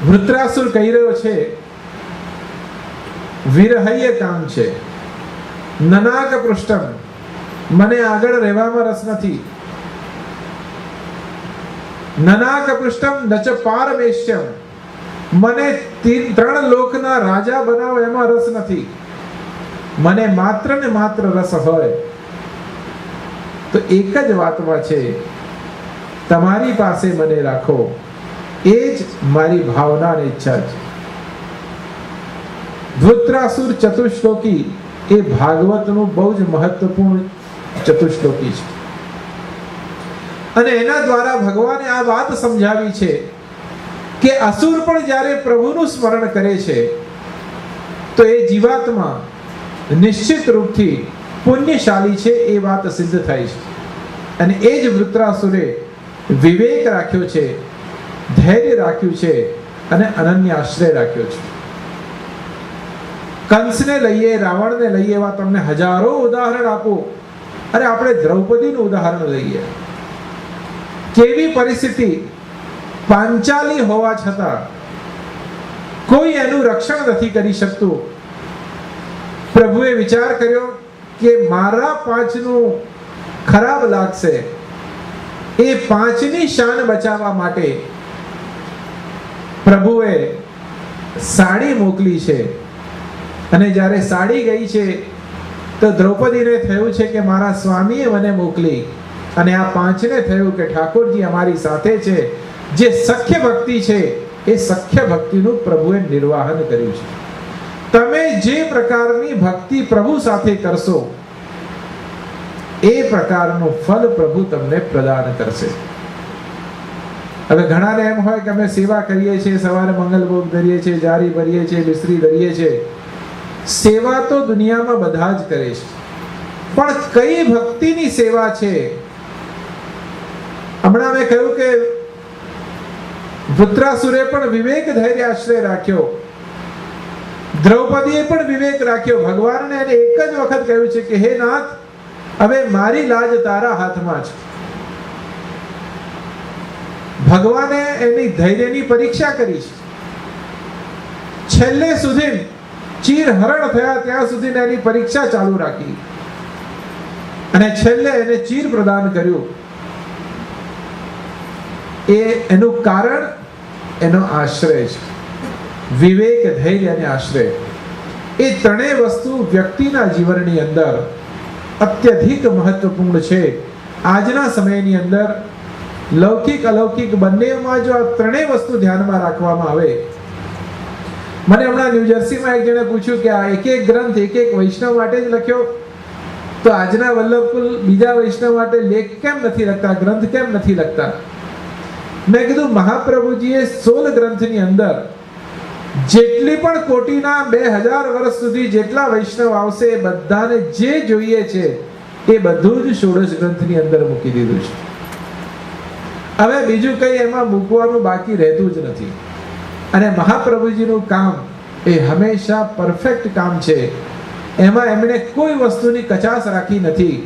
વૃત્રાસુર કહી રહ્યો છે વિરહય કાંક્ષે, નનાક પૃષ્ઠમ, મને આગળ રહેવામાં રસ નથી, નનાક પૃષ્ઠમ નચ પારમેશ્યમ, મને 3 લોકના રાજા બનાવો એમાં રસ નથી, મને માત્ર ને માત્ર રસ હોય તો એક જ વાતમાં છે, તમારી પાસે મને રાખો. એ જ મારી ભાવના અને ઈચ્છા છે. વૃત્રાસુર ચતુશ્લોકી એ ભાગવતનું બહુ જ મહત્વપૂર્ણ ચતુશ્લોકી છે, અને એના દ્વારા ભગવાને આ વાત સમજાવી છે કે અસુર પણ જ્યારે પ્રભુનું સ્મરણ કરે છે તો એ જીવાત્મા નિશ્ચિત રૂપથી પુણ્યશાળી છે. એ વાત સિદ્ધ થાય છે. અને એ જ વૃત્રાસુરે વિવેક રાખ્યો છે, ધૈર્ય રાખ્યું છે અને અનન્ય આશ્રય રાખ્યો છે. કંસને લઈએ, રાવણને લઈએ, એવા તમને હજારો ઉદાહરણ આપો. અને આપણે દ્રૌપદીનું ઉદાહરણ લઈએ. કેવી પરિસ્થિતિ, પાંચાલી હોવા છતાં કોઈ એનું રક્ષણ નથી કરી શકતું. પ્રભુએ વિચાર કર્યો કે મારા 5નું ખરાબ લાગશે, એ 5ની શાન બચાવવા માટે પ્રભુએ સાડી મોકલી છે. અને જ્યારે સાડી ગઈ છે તો દ્રૌપદીને થયું છે કે મારા સ્વામીએ મને મોકલી, અને આ 5ને થયું કે ઠાકોરજી અમારી સાથે છે. જે સખ્ય ભક્તિ છે એ સખ્ય ભક્તિનું પ્રભુએ નિર્વાહન કર્યું છે. તમે જે પ્રકારની ભક્તિ પ્રભુ સાથે કરશો એ પ્રકારનું ફલ પ્રભુ તમને પ્રદાન કરશે. હવે ઘણાને એમ હોય કે અમે સેવા કરીએ છીએ, સવારે મંગલભોગ ધરીએ છીએ, જારી ભરીએ છીએ, મિશ્રી ધરીએ છીએ. સેવા તો દુનિયામાં બધા જ કરે છે, પણ કઈ ભક્તિની સેવા છે? હમણાં મેં કહ્યું કે વૃત્રાસુરે પણ વિવેક ધૈર્ય આશ્રય રાખ્યો, દ્રૌપદીએ પણ વિવેક રાખ્યો. ભગવાનને એને એક જ વખત કહ્યું છે કે હે નાથ, હવે મારી લાજ તારા હાથમાં છે. ભગવાને એની ધૈર્યની પરીક્ષા કરી છે. છેલ્લે સુધી ચીર હરણ થયા ત્યાં સુધી એની પરીક્ષા ચાલુ રાખી અને છેલ્લે એને ચીર પ્રદાન કર્યું. એનું કારણ એનો આશ્રય છે, વિવેક, ધૈર્ય અને આશ્રય. એ ત્રણેય વસ્તુ વ્યક્તિના જીવનની અંદર અત્યધિક મહત્વપૂર્ણ છે. આજના સમયની અંદર લૌકિક અલૌકિક બંનેમાં જો આ ત્રણેય વસ્તુ ધ્યાનમાં રાખવામાં આવે. મને હમણાં ન્યૂજર્સીમાં એક જણે પૂછ્યું કે આ એક ગ્રંથ એક વૈષ્ણવ માટે જ લખ્યો, તો આજના વલ્લભકુલ બીજા વૈષ્ણવ માટે લેખ કેમ નથી લખતા, ગ્રંથ કેમ નથી લખતા? મેં કીધું, મહાપ્રભુજીએ 16 ગ્રંથની અંદર જેટલી પણ કોટીના 2000 વર્ષ સુધી જેટલા વૈષ્ણવ આવશે એ બધાને જે જોઈએ છે એ બધું જ 16 ગ્રંથની અંદર મૂકી દીધું છે. હવે બીજું કંઈ એમાં મૂકવાનું બાકી રહેતું જ નથી. અને મહાપ્રભુજીનું કામ એ હંમેશા પરફેક્ટ કામ છે. એમાં એમણે કોઈ વસ્તુની કચાશ રાખી નથી.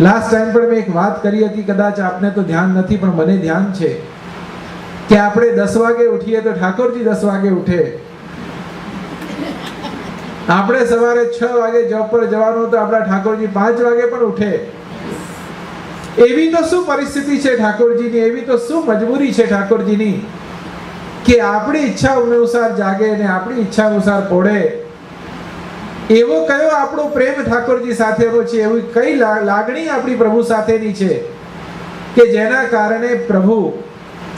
લાસ્ટ ટાઈમ પણ મેં એક વાત કરી હતી, કદાચ આપને તો ધ્યાન નથી પણ મને ધ્યાન છે કે આપણે 10 વાગે ઉઠીએ તો ઠાકોરજી 10 વાગે ઉઠે. આપણે સવારે 6 વાગે જોબ પર જવાનું તો આપણા ઠાકોરજી 5 વાગે પણ ઉઠે. એવી તો શું પરિસ્થિતિ છે ઠાકોરજીની, એવી તો શું મજબૂરી છે ઠાકોરજીની કે આપણી ઈચ્છા અનુસાર જાગે અને આપણી ઈચ્છા અનુસાર પોડે. એવો કયો આપણો પ્રેમ ઠાકોરજી સાથેનો છે, એવી કઈ લાગણી આપણી પ્રભુ સાથેની છે કે જેના કારણે પ્રભુ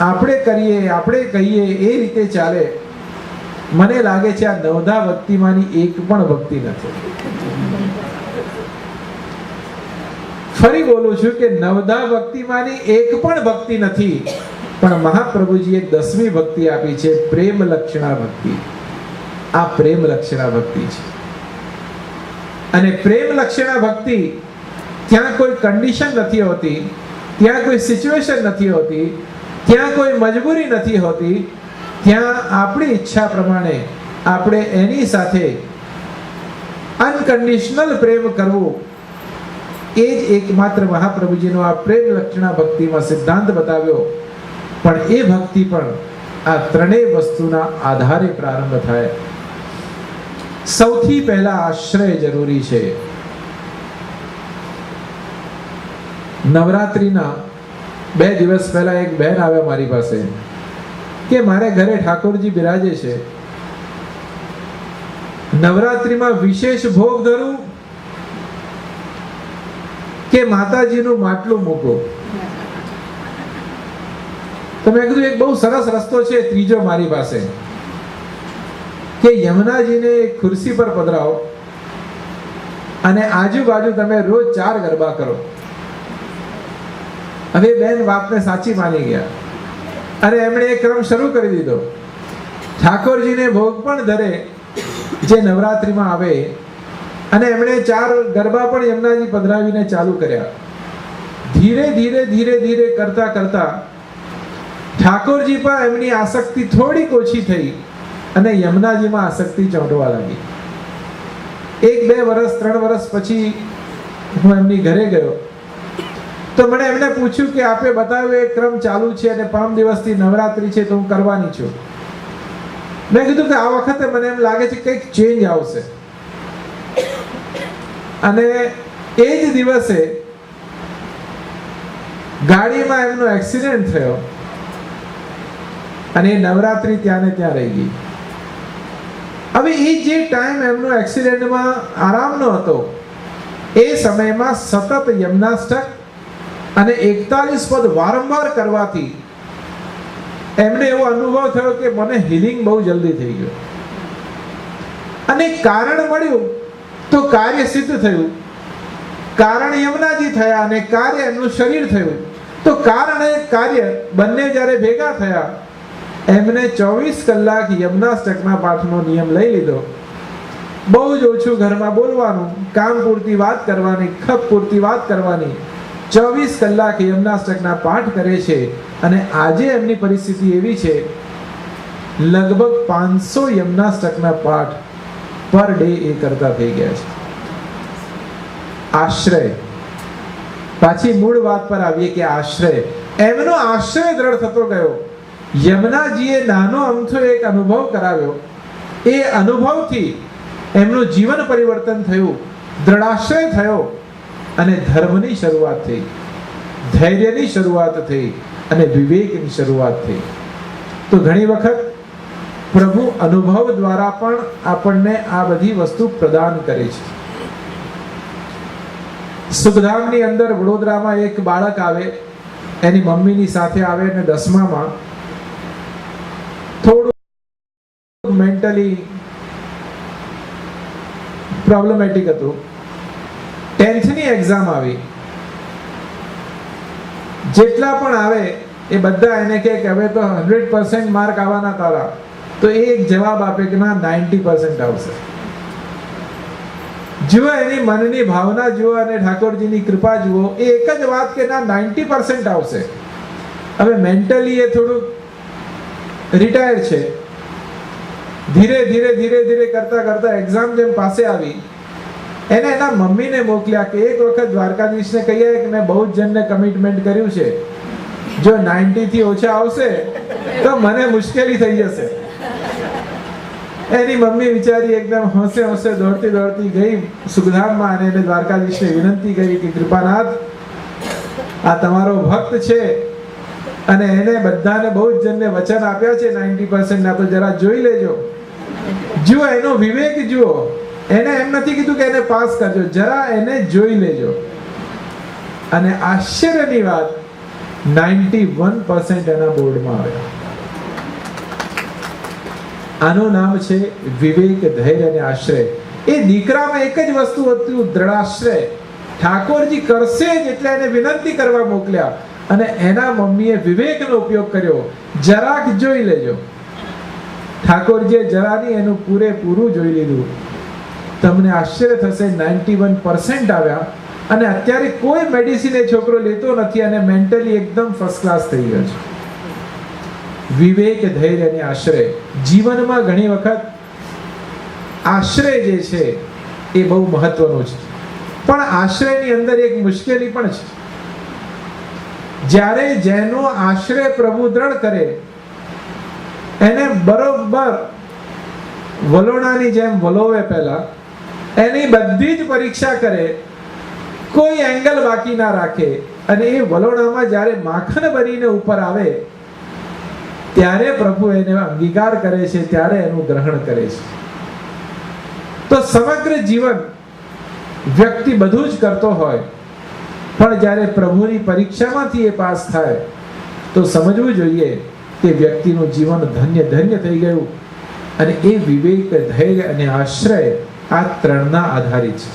આપણે કરીએ, આપણે કહીએ એ રીતે ચાલે. મને લાગે છે આ 9 ભક્તિમાંની એક પણ ભક્તિ નથી. ફરી બોલું છું કે 9 ભક્તિમાંની એક પણ ભક્તિ નથી, પણ મહાપ્રભુજીએ 10મી ભક્તિ આપી છે, પ્રેમ લક્ષણા ભક્તિ. આ પ્રેમ લક્ષણા ભક્તિ છે. અને પ્રેમ લક્ષણા ભક્તિ, ત્યાં કોઈ કન્ડિશન નથી હોતી, ત્યાં કોઈ સિચ્યુએશન નથી હોતી, ત્યાં કોઈ મજબૂરી નથી હોતી. ત્યાં આપણી ઈચ્છા પ્રમાણે આપણે એની સાથે અનકન્ડિશનલ પ્રેમ કરવો, એ જ એકમાત્ર મહાપ્રભુજીનો આ પ્રેમ લક્ષણા ભક્તિમાં સિદ્ધાંત બતાવ્યો. પણ એ ભક્તિ પણ આ ત્રણેય વસ્તુના આધારે પ્રારંભ થાય. સૌથી પહેલા આશ્રય જરૂરી છે. નવરાત્રિના 2 દિવસ પહેલા એક બહેન આવ્યા મારી પાસે કે મારે ઘરે ઠાકોરજી બિરાજે છે, નવરાત્રિમાં વિશેષ ભોગ ધરું કે માતાજીનું માટલું મૂકો? તો મેં કીધું એક બહુ સરસ રસ્તો છે ત્રીજો મારી પાસે, કે યમુનાજીને એક ખુરશી પર પધરાવો અને આજુબાજુ તમે રોજ 4 ગરબા કરો. હવે બેન વાતને સાચી માની ગયા અને એમણે એક ક્રમ શરૂ કરી દીધો. ઠાકોરજીને ભોગ પણ ધરે જે નવરાત્રિમાં આવે, અને એમણે 4 ગરબા પણ યમુનાજી પધરાવીને ચાલુ કર્યા. ધીરે ધીરે ધીરે ધીરે કરતા કરતા ઠાકોરજી પર એમની આસક્તિ થોડીક ઓછી થઈ અને યમુનાજીમાં આસક્તિ ચોંટવા લાગી. 1-2 વર્ષ 3 વર્ષ પછી હું એમની ઘરે ગયો તો મને એમને પૂછ્યું કે આપે બતાવ્યો એક ક્રમ ચાલુ છે અને પરમ દિવસથી નવરાત્રી છે તો હું કરવાની છું. મેં કીધું કે આ વખતે મને એમ લાગે છે કંઈક ચેન્જ આવશે. અને એ જ દિવસે ગાડીમાં એમનો એક્સિડન્ટ થયો અને નવરાત્રી ત્યાં ને ત્યાં રહી ગઈ. હવે એ જે ટાઈમ એમનો એક્સિડન્ટમાં આરામનો હતો, એ સમયમાં સતત યમનાષ્ટક અને 41 પદ વારંવાર કરવાથી એમને એવો અનુભવ થયો કે મને હિલિંગ બહુ જલ્દી થઈ ગયો. અને કારણ મળ્યું તો કાર્ય સિદ્ધ થયું. કારણ યમુનાજી થયા અને કાર્ય એમનું શરીર થયું. તો કાર અને કાર્ય બંને જ્યારે ભેગા થયા, એમને 24 કલાક યમનાષ્ટકના પાઠનો નિયમ લઈ લીધો. બહુ જ ઓછું ઘરમાં બોલવાનું, કામ પૂરતી વાત કરવાની, ખપ પૂરતી વાત કરવાની. 24 કલાક યમનાષ્ટકના પાઠ કરે છે. અને આજે એમની પરિસ્થિતિ એવી છે, લગભગ 500 યમનાષ્ટકના પાઠ પર ડે એ કરતા થઈ ગયા છે. આશ્રય, પાછી મૂળ વાત પર આવીએ કે આશ્રય, એમનો આશ્રય દ્રઢ થતો ગયો. યમુનાજીએ નાનો અમથો એક અનુભવ કરાવ્યો. એ અનુભવથી એમનું જીવન પરિવર્તન થયું, દ્રઢાશ્રય થયો અને ધર્મની શરૂઆત થઈ, ધૈર્યની શરૂઆત થઈ અને વિવેકની શરૂઆત થઈ. તો ઘણી વખત પ્રભુ અનુભવ દ્વારા પણ આપણને આ બધી વસ્તુ પ્રદાન કરે છે. સુખધામની અંદર વડોદરામાં એક બાળક આવે, એની મમ્મીની સાથે આવે અને 10મામાં થોડું મેન્ટલી પ્રોબ્લેમેટિક હતું. 10thની એક્ઝામ આવી. જેટલા પણ આવે એ બધા એને કહે કે હવે તો 100% માર્ક આવવાના તારા. તો એ એક જવાબ આપે કે ના, 90% આવશે. જુઓ એની મનની ભાવના જુઓ અને ઠાકોરજીની કૃપા જુઓ. એ એક જ વાત કે ના, 90% આવશે. હવે મેન્ટલી એ થોડું રિટાયર છે. ધીરે ધીરે ધીરે ધીરે કરતા કરતા એક્ઝામ જેમ પાસે આવી, એને એના મમ્મીને મોકલ્યા કે એક વખત દ્વારકાધીશને કહીએ કે મેં બહુ જ જણને કમિટમેન્ટ કર્યું છે, જો 90 થી ઓછા આવશે તો મને મુશ્કેલી થઈ જશે. એની મમ્મી વિચારી એકદમ હોંશે હોંશે દોડતી દોડતી ગઈ સુખધામમાં અને એને દ્વારકાધીશને વિનંતી કરી કે કૃપાનાથ, આ તમારો ભક્ત છે અને એને બધાને બહુ જ જણને વચન આપ્યા છે 90% ના, તો જરા જોઈ લેજો. જુઓ એનો વિવેક જુઓ. એને એમ નથી કીધું કે એને પાસ કરજો, જરા એને જોઈ લેજો. અને આશ્ચર્યની વાત, 91% એના બોર્ડમાં આવ્યા. આનું નામ છે વિવેક, ધૈર્ય અને આશ્રય. એ દીકરામાં એક જ વસ્તુ હતું, દ્રઢાશ્રય. ઠાકોરજી કરશે જ એટલે એને વિનંતી કરવા મોકલ્યા અને એના મમ્મીએ વિવેકનો ઉપયોગ કર્યો. જરાક જોઈ લેજો. ઠાકોરજીએ જરા નહીં, એનું પૂરેપૂરું જોઈ લીધું. તમને આશ્ચર્ય થશે, 91% આવ્યા અને અત્યારે કોઈ મેડિસિન એ છોકરો લેતો નથી અને મેન્ટલી એકદમ ફર્સ્ટ ક્લાસ થઈ ગયો છે. વિવેક, ધૈર્ય અને આશ્રય. જીવનમાં ઘણી વખત આશ્રય જે છે એ બહુ મહત્વનો છે, પણ આશ્રયની અંદર એક મુશ્કેલી પણ છે. જ્યારે જેનો આશ્રય પ્રભુ દ્રઢ કરે, એને બરોબર વલોણાની જેમ વલોવે, પહેલા એની બધી જ પરીક્ષા કરે, કોઈ એંગલ બાકી ના રાખે, અને એ વલોણામાં જ્યારે માખણ બનીને ઉપર આવે ત્યારે પ્રભુ એને અંગીકાર કરે છે, ત્યારે એનું ગ્રહણ કરે છે. તો સમગ્ર જીવન વ્યક્તિ બધું જ કરતો હોય, પણ જ્યારે પ્રભુની પરીક્ષામાંથી એ પાસ થાય તો સમજવું જોઈએ કે વ્યક્તિનું જીવન ધન્ય ધન્ય થઈ ગયું. અને એ વિવેક, ધૈર્ય અને આશ્રય આ ત્રણના આધારિત છે.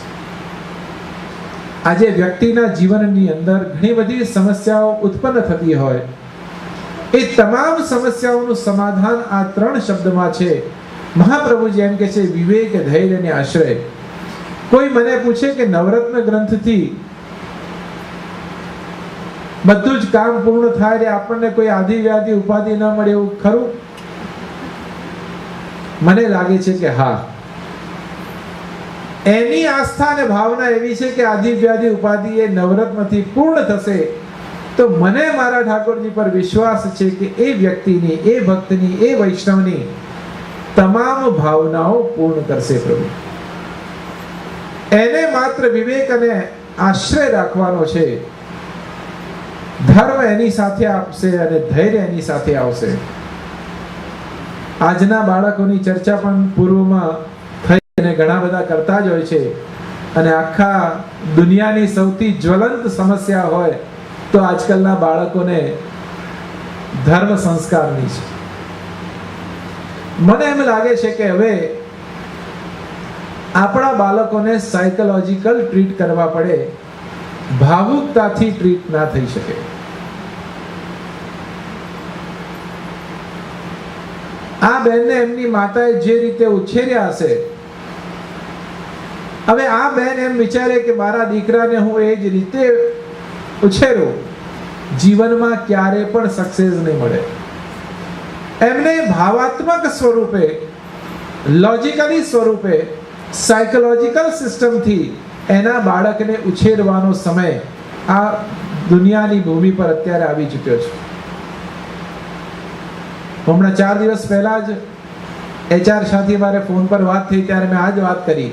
આજે વ્યક્તિના જીવનની અંદર ઘણી બધી સમસ્યાઓ ઉત્પન્ન થતી હોય, એ તમામ સમસ્યાઓનું સમાધાન આ ત્રણ શબ્દમાં છે. મહાપ્રભુજી એમ કહે છે, વિવેક, ધૈર્ય અને આશ્રય. કોઈ મને પૂછે કે નવરત્ન ગ્રંથથી બધું જ કામ પૂર્ણ થાય ને આપણને કોઈ આધિ વ્યાધિ ઉપાધિ ન મળે, એવું ખરું? મને લાગે છે કે હા. એની આસ્થા અને ભાવના એવી છે કે આધિ વ્યાધિ ઉપાધિ એ નવરત્નથી પૂર્ણ થશે. તો મને મારા ઠાકોરજી પર વિશ્વાસ છે કે એ વ્યક્તિની, એ ભક્તની, એ વૈષ્ણવની તમામ ભાવનાઓ પૂર્ણ કરશે પ્રભુ. એને માત્ર વિવેક અને આશ્રય રાખવાનો છે. ધર્મ એની સાથે આપશે અને ધૈર્ય એની સાથે આવશે. આજના બાળકોની ચર્ચા પણ પૂર્વમાં થઈ અને ઘણા બધા કરતા જ હોય છે. અને આખા દુનિયાની સૌથી જ્વલંત સમસ્યા હોય તો આજકાલના બાળકોને ધર્મ સંસ્કારની છે. મને એમ લાગે છે કે હવે આપણા બાળકોને સાયકોલોજીકલ ટ્રીટ કરવા પડે, ભાવુકતાથી ટ્રીટ ના થઈ શકે. આ બહેનને એમની માતાએ જે રીતે ઉછેર્યા હશે, હવે આ બહેન એમ વિચારે કે મારા દીકરાને હું એ જ રીતે ઉછેરું, જીવનમાં ક્યારે પણ સક્સેસ નહીં મળે. એમને ભાવાત્મક સ્વરૂપે, લોજિકલી સ્વરૂપે, સાયકોલોજીકલ સિસ્ટમથી એના બાળકને ઉછેરવાનો સમય આ દુનિયાની ભૂમિ પર અત્યારે આવી ચૂક્યો છે. હમણાં 4 દિવસ પહેલા જ HR સાથે મારે ફોન પર વાત થઈ ત્યારે મેં આ જ વાત કરી.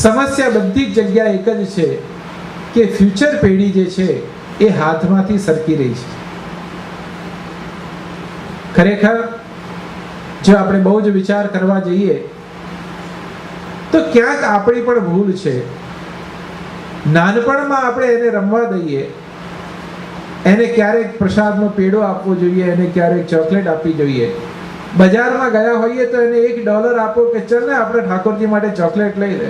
સમસ્યા બધી જ જગ્યાએ એક જ છે કે ફ્યુચર પેઢી જે છે એ હાથમાંથી સરકી રહી છે. ખરેખર જો આપણે બહુ જ વિચાર કરવા જઈએ તો ક્યાંક આપણી પણ ભૂલ છે. નાનપણમાં આપણે એને રમવા દઈએ, એને ક્યારેક પ્રસાદનો પેડો આપવો જોઈએ, એને ક્યારેક ચોકલેટ આપવી જોઈએ. બજારમાં ગયા હોઈએ તો એને $1 આપો કે ચલ ને આપણે ઠાકોરજી માટે ચોકલેટ લઈ લે.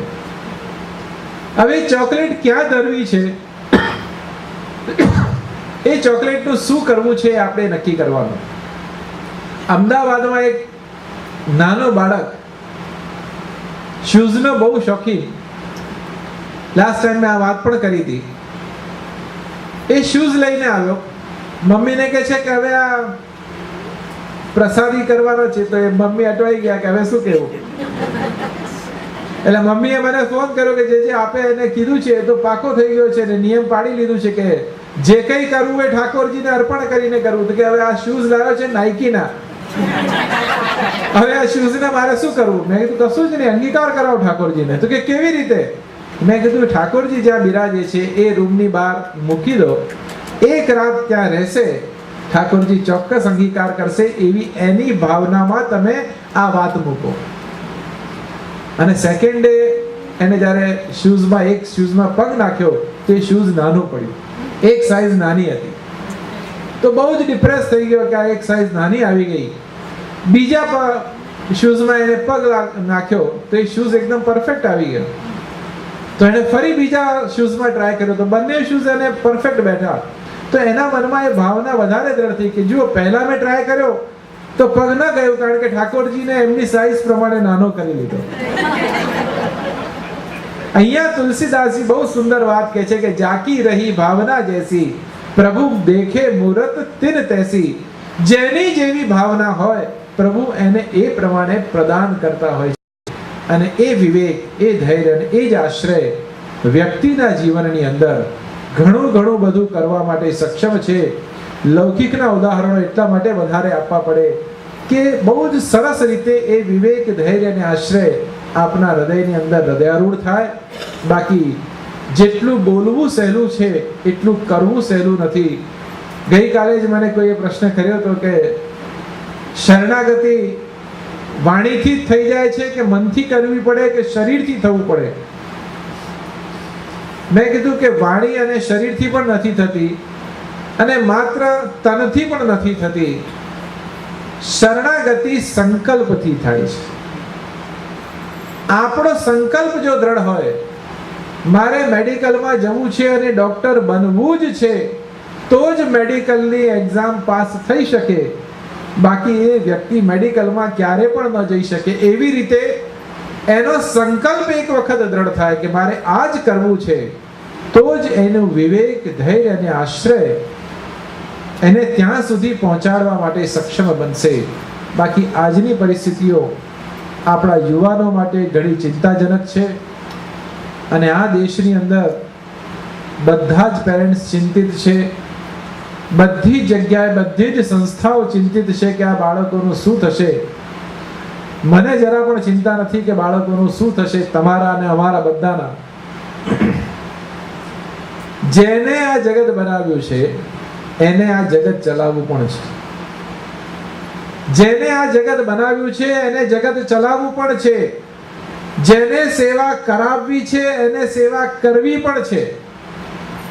હવે ચોકલેટ ક્યાં ધરવી છે, એ ચોકલેટનું શું કરવું છે એ આપણે નક્કી કરવાનું. અમદાવાદમાં એક નાનો બાળક શૂઝનો બહુ શોખીન, લાસ્ટ ટાઈમ મેં આ વાત પણ કરી હતી. એ શૂઝ લઈને આવ્યો, મમ્મીને કહે છે કે હવે આ પ્રસાદી કરવાનો છે, તો એ મમ્મી અટવાઈ ગયા કે હવે શું કહેવું. એટલે મમ્મીએ મને ફોન કર્યો કે જે આપે એને કીધું છે એ તો પાકો થઈ ગયો છે ને નિયમ પાડી લીધું છે કે જે કંઈ કરવું એ ઠાકોરજીને અર્પણ કરીને કરવું. તો કે હવે આ શૂઝ લાવ્યો છે નાઇકીના, હવે આ શૂઝને મારે શું કરવું? મેં કીધું કશું જ નહીં, અંગીકાર કરાવો ઠાકોરજીને. તો કે કેવી રીતે? મેં કીધું ઠાકોરજી જ્યાં બિરાજે છે એ રૂમની બહાર મૂકી દો, એક રાત ત્યાં રહેશે, ઠાકોરજી ચોક્કસ અંગીકાર કરશે એવી એની ભાવનામાં તમે આ વાત મૂકો. અને સેકન્ડ ડે એને જ્યારે શૂઝમાં એક શૂઝમાં પગ નાખ્યો તો એ શૂઝ નાનું પડ્યું, એક સાઈઝ નાની હતી. તો બહુ જ ડિપ્રેસ થઈ ગયો કે આ એક સાઈઝ નાની આવી ગઈ. બીજા શૂઝમાં એને પગ નાખ્યો તો એ શૂઝ એકદમ પરફેક્ટ આવી ગયો. તો એને ફરી બીજા શૂઝમાં ટ્રાય કર્યો તો બંને શૂઝ એને પરફેક્ટ બેઠા. તો એના મનમાં એ ભાવના વધારે દ્રઢ થઈ કે જો પહેલા મેં ટ્રાય કર્યો તો પગ ન ગયો, કારણ કે ઠાકોરજીને એમની સાઈઝ પ્રમાણે નાનો કરી લીધો. અહીંયા તુલસીદાસજી બહુ સુંદર વાત કહે છે કે જાકી રહી ભાવના જૈસી, પ્રભુ દેખે મૂરત તિન તૈસી. જેની જેવી ભાવના હોય પ્રભુ એને એ પ્રમાણે પ્રદાન કરતા હોય છે. અને એ વિવેક, એ ધૈર્ય અને એ જ આશ્રય વ્યક્તિના જીવનની અંદર ઘણું ઘણું બધું કરવા માટે સક્ષમ છે. લૌકિકના ઉદાહરણો એટલા માટે વધારે આપવા પડે કે બહુ જ સરસ રીતે એ વિવેક, ધૈર્ય અને આશ્રય આપના હૃદયની અંદર હૃદયારૂઢ થાય. બાકી જેટલું બોલવું સહેલું છે એટલું કરવું સહેલું નથી. ગઈકાલે જ મને કોઈએ પ્રશ્ન કર્યો હતો કે શરણાગતિ વાણીથી જ થઈ જાય છે કે મનથી કરવી પડે કે શરીરથી થવું પડે? મેં કીધું કે વાણી અને શરીરથી પણ નથી થતી અને માત્ર તનથી પણ નથી થતી. શરણાગતિ સંકલ્પથી થાય છે. આપણો સંકલ્પ જો દ્રઢ હોય, મારે મેડિકલમાં જવું છે અને ડોક્ટર બનવું જ છે, તો જ મેડિકલની એક્ઝામ પાસ થઈ શકે. બાકી એ વ્યક્તિ મેડિકલમાં ક્યારે પણ ન જઈ શકે. એવી રીતે એનો સંકલ્પ એક વખત દ્રઢ થાય કે મારે આ જ કરવું છે, તો જ એનું વિવેક, ધૈર્ય અને આશ્રય એને ત્યાં સુધી પહોંચાડવા માટે સક્ષમ બનશે. બાકી આજની પરિસ્થિતિઓ આપણા યુવાનો માટે ઘણી ચિંતાજનક છે. અને આ દેશની અંદર બધા જ પેરેન્ટ્સ ચિંતિત છે. બધી જગ્યાએ બધી જ સંસ્થાઓ ચિંતિત છે કે આ બાળકોનું શું થશે. મને જરા પણ ચિંતા નથી કે બાળકોનું શું થશે, તમારા અને અમારા બધાના. જેને આ જગત બનાવ્યું છે એને આ જગત ચલાવવું પણ છે. જેને આ જગત બનાવ્યું છે એને જગત ચલાવવું પણ છે. જેને સેવા કરાવવી છે એને સેવા કરવી પણ છે.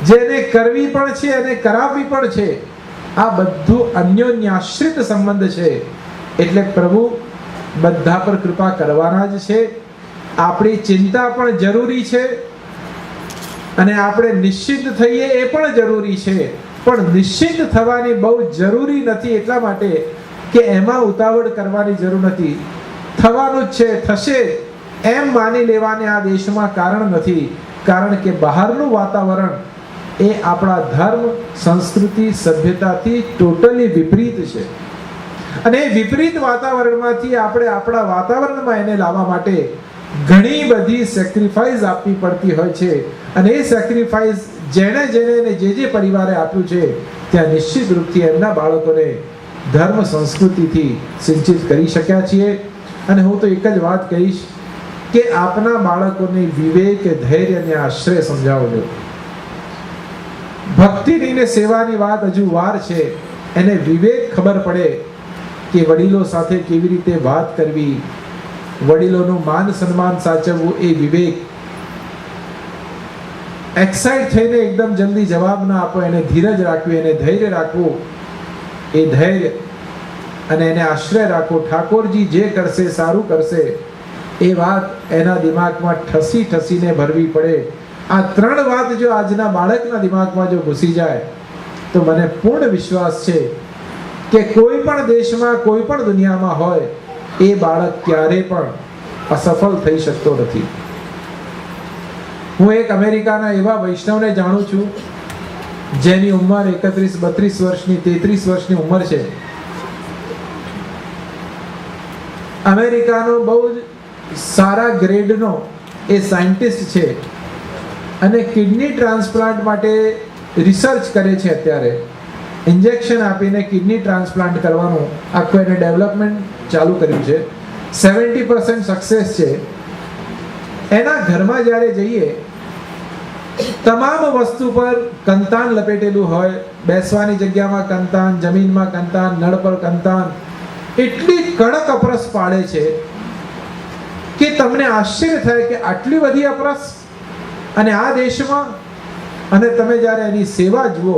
જેને કરવી પણ છે અને કરાવવી પણ છે. આ બધું અન્યોન્યાશ્રિત સંબંધ છે. એટલે પ્રભુ બધા પર કૃપા કરવાના જ છે. આપણી ચિંતા પણ જરૂરી છે અને આપણે નિશ્ચિત થઈએ એ પણ જરૂરી છે. પણ નિશ્ચિત થવાની બહુ જરૂરી નથી. એટલા માટે કે એમાં ઉતાવળ કરવાની જરૂર નથી, થવાનું જ છે, થશે એમ માની લેવાને આ દેશમાં કારણ નથી. કારણ કે બહારનું વાતાવરણ એ આપણા ધર્મ, સંસ્કૃતિ, સભ્યતાથી ટોટલી વિપરીત છે. અને એ વિપરીત વાતાવરણમાંથી આપણે આપણા વાતાવરણમાં એને લાવવા માટે ઘણી બધી સેક્રિફાઈસ આપવી પડતી હોય છે. અને એ સેક્રિફાઈસ જેણે જે પરિવારે આપ્યું છે ત્યાં નિશ્ચિત રૂપથી એમના બાળકોને ધર્મ, સંસ્કૃતિથી સિંચિત કરી શક્યા છીએ. અને હું તો એક જ વાત કહીશ કે આપના બાળકોને વિવેક, ધૈર્ય અને આશ્રય સમજાવજો. ભક્તિની ને સેવાની વાત હજુ વાર છે. એને વિવેક ખબર પડે કે વડીલો સાથે કેવી રીતે વાત કરવી, વડીલોનું માન સન્માન સાચવવું, એ વિવેક. એક્સાઇટ થઈને એકદમ જલ્દી જવાબ ના આપો, એને ધીરજ રાખવી, એને ધૈર્ય રાખવું, એ ધૈર્ય અને એને આશ્રય રાખો. ઠાકોરજી જે કરશે સારું કરશે એ વાત એના દિમાગમાં ઠસીને ભરવી પડે. આ ત્રણ વાત જો આજના બાળકના દિમાગમાં જો ઘૂસી જાય તો મને પૂર્ણ વિશ્વાસ છે કે કોઈ પણ દેશમાં, કોઈ પણ દુનિયામાં હોય, એ બાળક ક્યારે પણ અસફળ થઈ શકતો નથી. હું એક અમેરિકાના એવા વૈષ્ણવને જાણું છું જેની ઉંમર 31-32 વર્ષની, 33 વર્ષની ઉંમર છે. અમેરિકાનો બહુ જ સારા ગ્રેડનો એ સાયન્ટિસ્ટ છે અને કિડની ટ્રાન્સપ્લાન્ટ માટે રિસર્ચ કરે છે. અત્યારે ઇન્જેક્શન આપીને કિડની ટ્રાન્સપ્લાન્ટ કરવાનું આખું એને ડેવલપમેન્ટ ચાલુ કર્યું છે. 70% સક્સેસ છે. એના ઘરમાં જ્યારે જઈએ, તમામ વસ્તુ પર કંતાન લપેટેલું હોય, બેસવાની જગ્યામાં કંતાન, જમીનમાં કંતાન, નળ પર કંતાન, એટલી કડક અપરસ પાડે છે કે તમને આશ્ચર્ય થાય કે આટલી બધી અપરસ અને આ દેશમાં. અને તમે જ્યારે એની સેવા જુઓ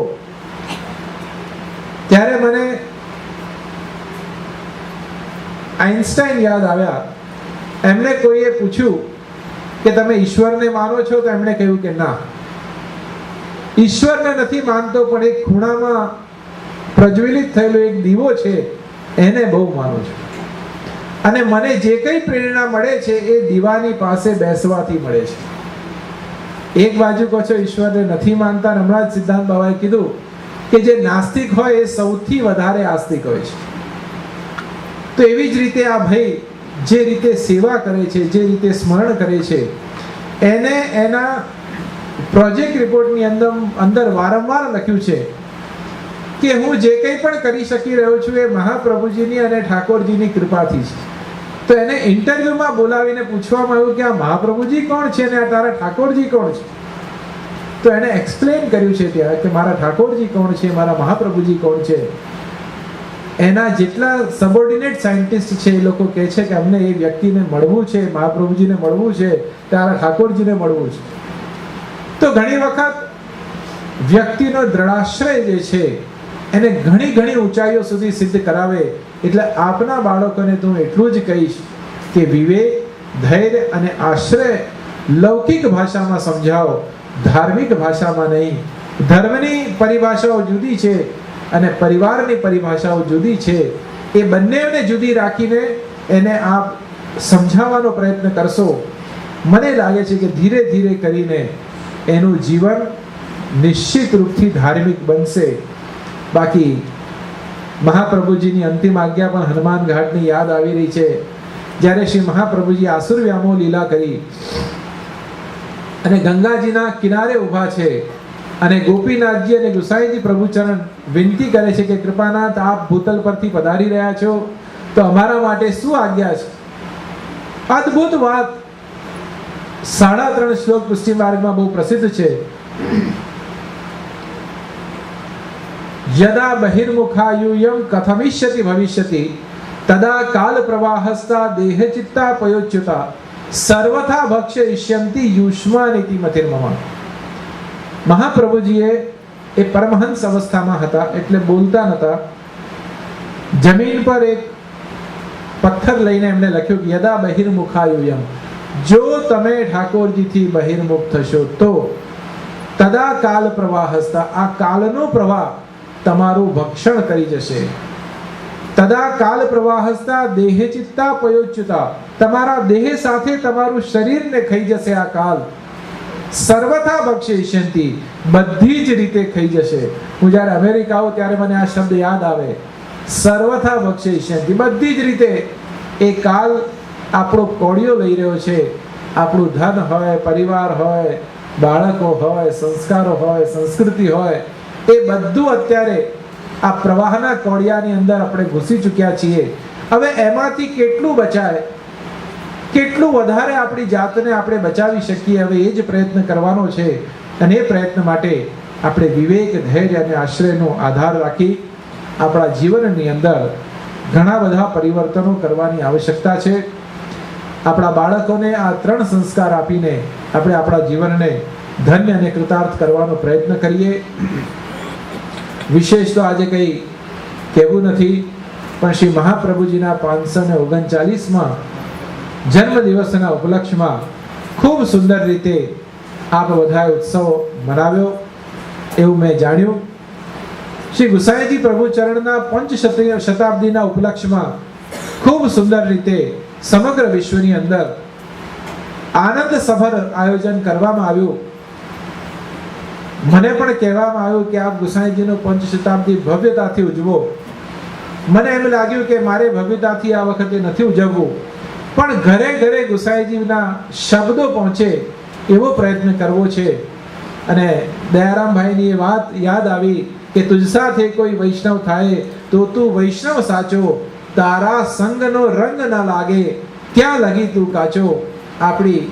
ત્યારે મને આઇન્સ્ટાઈન યાદ આવ્યા. એમને કોઈએ પૂછ્યું કે તમે ઈશ્વરને માનો છો? તો એમણે કહ્યું કે ના, ઈશ્વરને નથી માનતો, પણ એક ખૂણામાં પ્રજ્વલિત થયેલો એક દીવો છે એને બહુ માનું છું. અને મને જે કંઈ પ્રેરણા મળે છે એ દીવાની પાસે બેસવાથી મળે છે. એક બાજુ કહો છો ઈશ્વરને નથી માનતા, હમણાં જ સિદ્ધાંત બાબાએ કીધું કે જે નાસ્તિક હોય એ સૌથી વધારે આસ્તિક હોય છે. તો એવી જ રીતે આ ભાઈ જે રીતે સેવા કરે છે, જે રીતે સ્મરણ કરે છે, એને એના પ્રોજેક્ટ રિપોર્ટની અંદર વારંવાર લખ્યું છે કે હું જે કંઈ પણ કરી શકી રહ્યો છું એ મહાપ્રભુજીની અને ઠાકોરજીની કૃપાથી છે. તો એને ઇન્ટરવ્યુમાં બોલાવીને પૂછવામાં આવ્યું કે આ મહાપ્રભુજી કોણ છે અને આ તારા ઠાકોરજી કોણ છે? તો એને એક્સપ્લેન કર્યું છે ત્યાં કે મારા ઠાકોરજી કોણ છે, મારા મહાપ્રભુજી કોણ છે. એના જેટલા સબોર્ડિનેટ સાયન્ટિસ્ટ છે એ લોકો કહે છે કે અમને એ વ્યક્તિને મળવું છે, મહાપ્રભુજીને મળવું છે, તારા ઠાકોરજીને મળવું છે. તો ઘણી વખત વ્યક્તિનો દ્રઢાશ્રય જે છે એને ઘણી ઊંચાઈઓ સુધી સિદ્ધ કરાવે. એટલે આપના બાળકોને તો હું એટલું જ કહીશ કે વિવેક, ધૈર્ય અને આશ્રય લૌકિક ભાષામાં સમજાવો, ધાર્મિક ભાષામાં નહીં. ધર્મની પરિભાષાઓ જુદી છે અને પરિવારની પરિભાષાઓ જુદી છે. એ બંનેને જુદી રાખીને એને આપ સમજાવવાનો પ્રયત્ન કરશો, મને લાગે છે કે ધીરે ધીરે કરીને એનું જીવન નિશ્ચિત રૂપથી ધાર્મિક બનશે. બાકી મહાપ્રભુજીની અંતિમ આજ્ઞા પણ હનુમાન ઘાટની યાદ આવી રહી છે. જ્યારે શ્રી મહાપ્રભુજી આસુર વ્યામો લીલા કરી અને ગંગાજીના કિનારે ઊભા છે અને ગોપીનાથજી અને ગુસાઈજી પ્રભુચરણ વિનંતી કરે છે કે કૃપાનાથ આપ ભૂતલ પરથી પધારી રહ્યા છો તો અમારા માટે શું આજ્ઞા છે? અદ્ભુત વાત. 3.5 શ્લોક પુષ્ટિ માર્ગમાં બહુ પ્રસિદ્ધ છે. યદા બહિર્મુખાયુયમ કથમિષ્યતિ ભવિષ્યતિ તદા કાલ પ્રવાહસ્તા દેહચિત્તા પયોચ્યુતા સર્વથા ભક્ષ્યિષ્યંતિ યુષ્માનિતિ મતિર્મમ. મહાપ્રભુજીએ એ પરમહંસ અવસ્થામાં હતા એટલે બોલતા નતા. જમીન પર એક પથ્થર લઈને એમણે લખ્યું કે યદા બહિર્મુખાયુયમ, જો તમે ઠાકોરજીથી બહિર્મુખ થશો તો તદા કાલ પ્રવાહસ્તા, આ કાલનો પ્રવાહ તમારું ભક્ષણ કરી જશે. તદા કાલ પ્રવાહસ્તા દેહે ચિત્તા પયોચ્યુતા, તમારા દેહ સાથે તમારું શરીરને ખાઈ જશે આ કાલ. સર્વથા ભક્ષયિષ્યન્તિ, બધી જ રીતે ખાઈ જશે. હું જ્યારે અમેરિકા આવું ત્યારે મને આ શબ્દ યાદ આવે, સર્વથા ભક્ષયિષ્યન્તિ, બધી જ રીતે એ કાલ આપણો કોળિયો લઈ રહ્યો છે. આપણું ધન હોય, પરિવાર હોય, બાળકો હોય, સંસ્કારો હોય, સંસ્કૃતિ હોય, એ બધું અત્યારે આ પ્રવાહના કોળિયાની અંદર આપણે ઘૂસી ચૂક્યા છીએ. હવે એમાંથી કેટલું બચાય, કેટલું વધારે આપણી જાતને આપણે બચાવી શકીએ, હવે એ જ પ્રયત્ન કરવાનો છે. અને એ પ્રયત્ન માટે આપણે વિવેક, ધૈર્ય અને આશ્રયનો આધાર રાખી આપણા જીવનની અંદર ઘણા બધા પરિવર્તનો કરવાની આવશ્યકતા છે. આપણા બાળકોને આ 3 સંસ્કાર આપીને આપણે આપણા જીવનને ધન્ય અને કૃતાર્થ કરવાનો પ્રયત્ન કરીએ. વિશેષ તો આજે કંઈ કહેવું નથી, પણ શ્રી મહાપ્રભુજીના 539માં જન્મદિવસના ઉપલક્ષમાં ખૂબ સુંદર રીતે આપ બધાએ ઉત્સવ મનાવ્યો એવું મેં જાણ્યું. શ્રી ગુસાઈજી પ્રભુચરણના 5 શતાબ્દીના ઉપલક્ષમાં ખૂબ સુંદર રીતે સમગ્ર વિશ્વની અંદર આનંદ સભર આયોજન કરવામાં આવ્યું. મને પણ કહેવામાં આવ્યું કે આપ ગુસાઈજીનો 5 શતાબ્દી ભવ્યતાથી ઉજવો. મને એમ લાગ્યું કે મારે ભવ્યતાથી આ વખતે નથી ઉજવવું, પણ ઘરે ઘરે ગુસાઈજીના શબ્દો પહોંચે એવો પ્રયત્ન કરવો છે. અને દયારામભાઈની એ વાત યાદ આવી કે તુજ સાથે કોઈ વૈષ્ણવ થાય તો તું વૈષ્ણવ સાચો, તારા સંગનો રંગ ન લાગે ત્યાં લગી તું કાચો. આપણી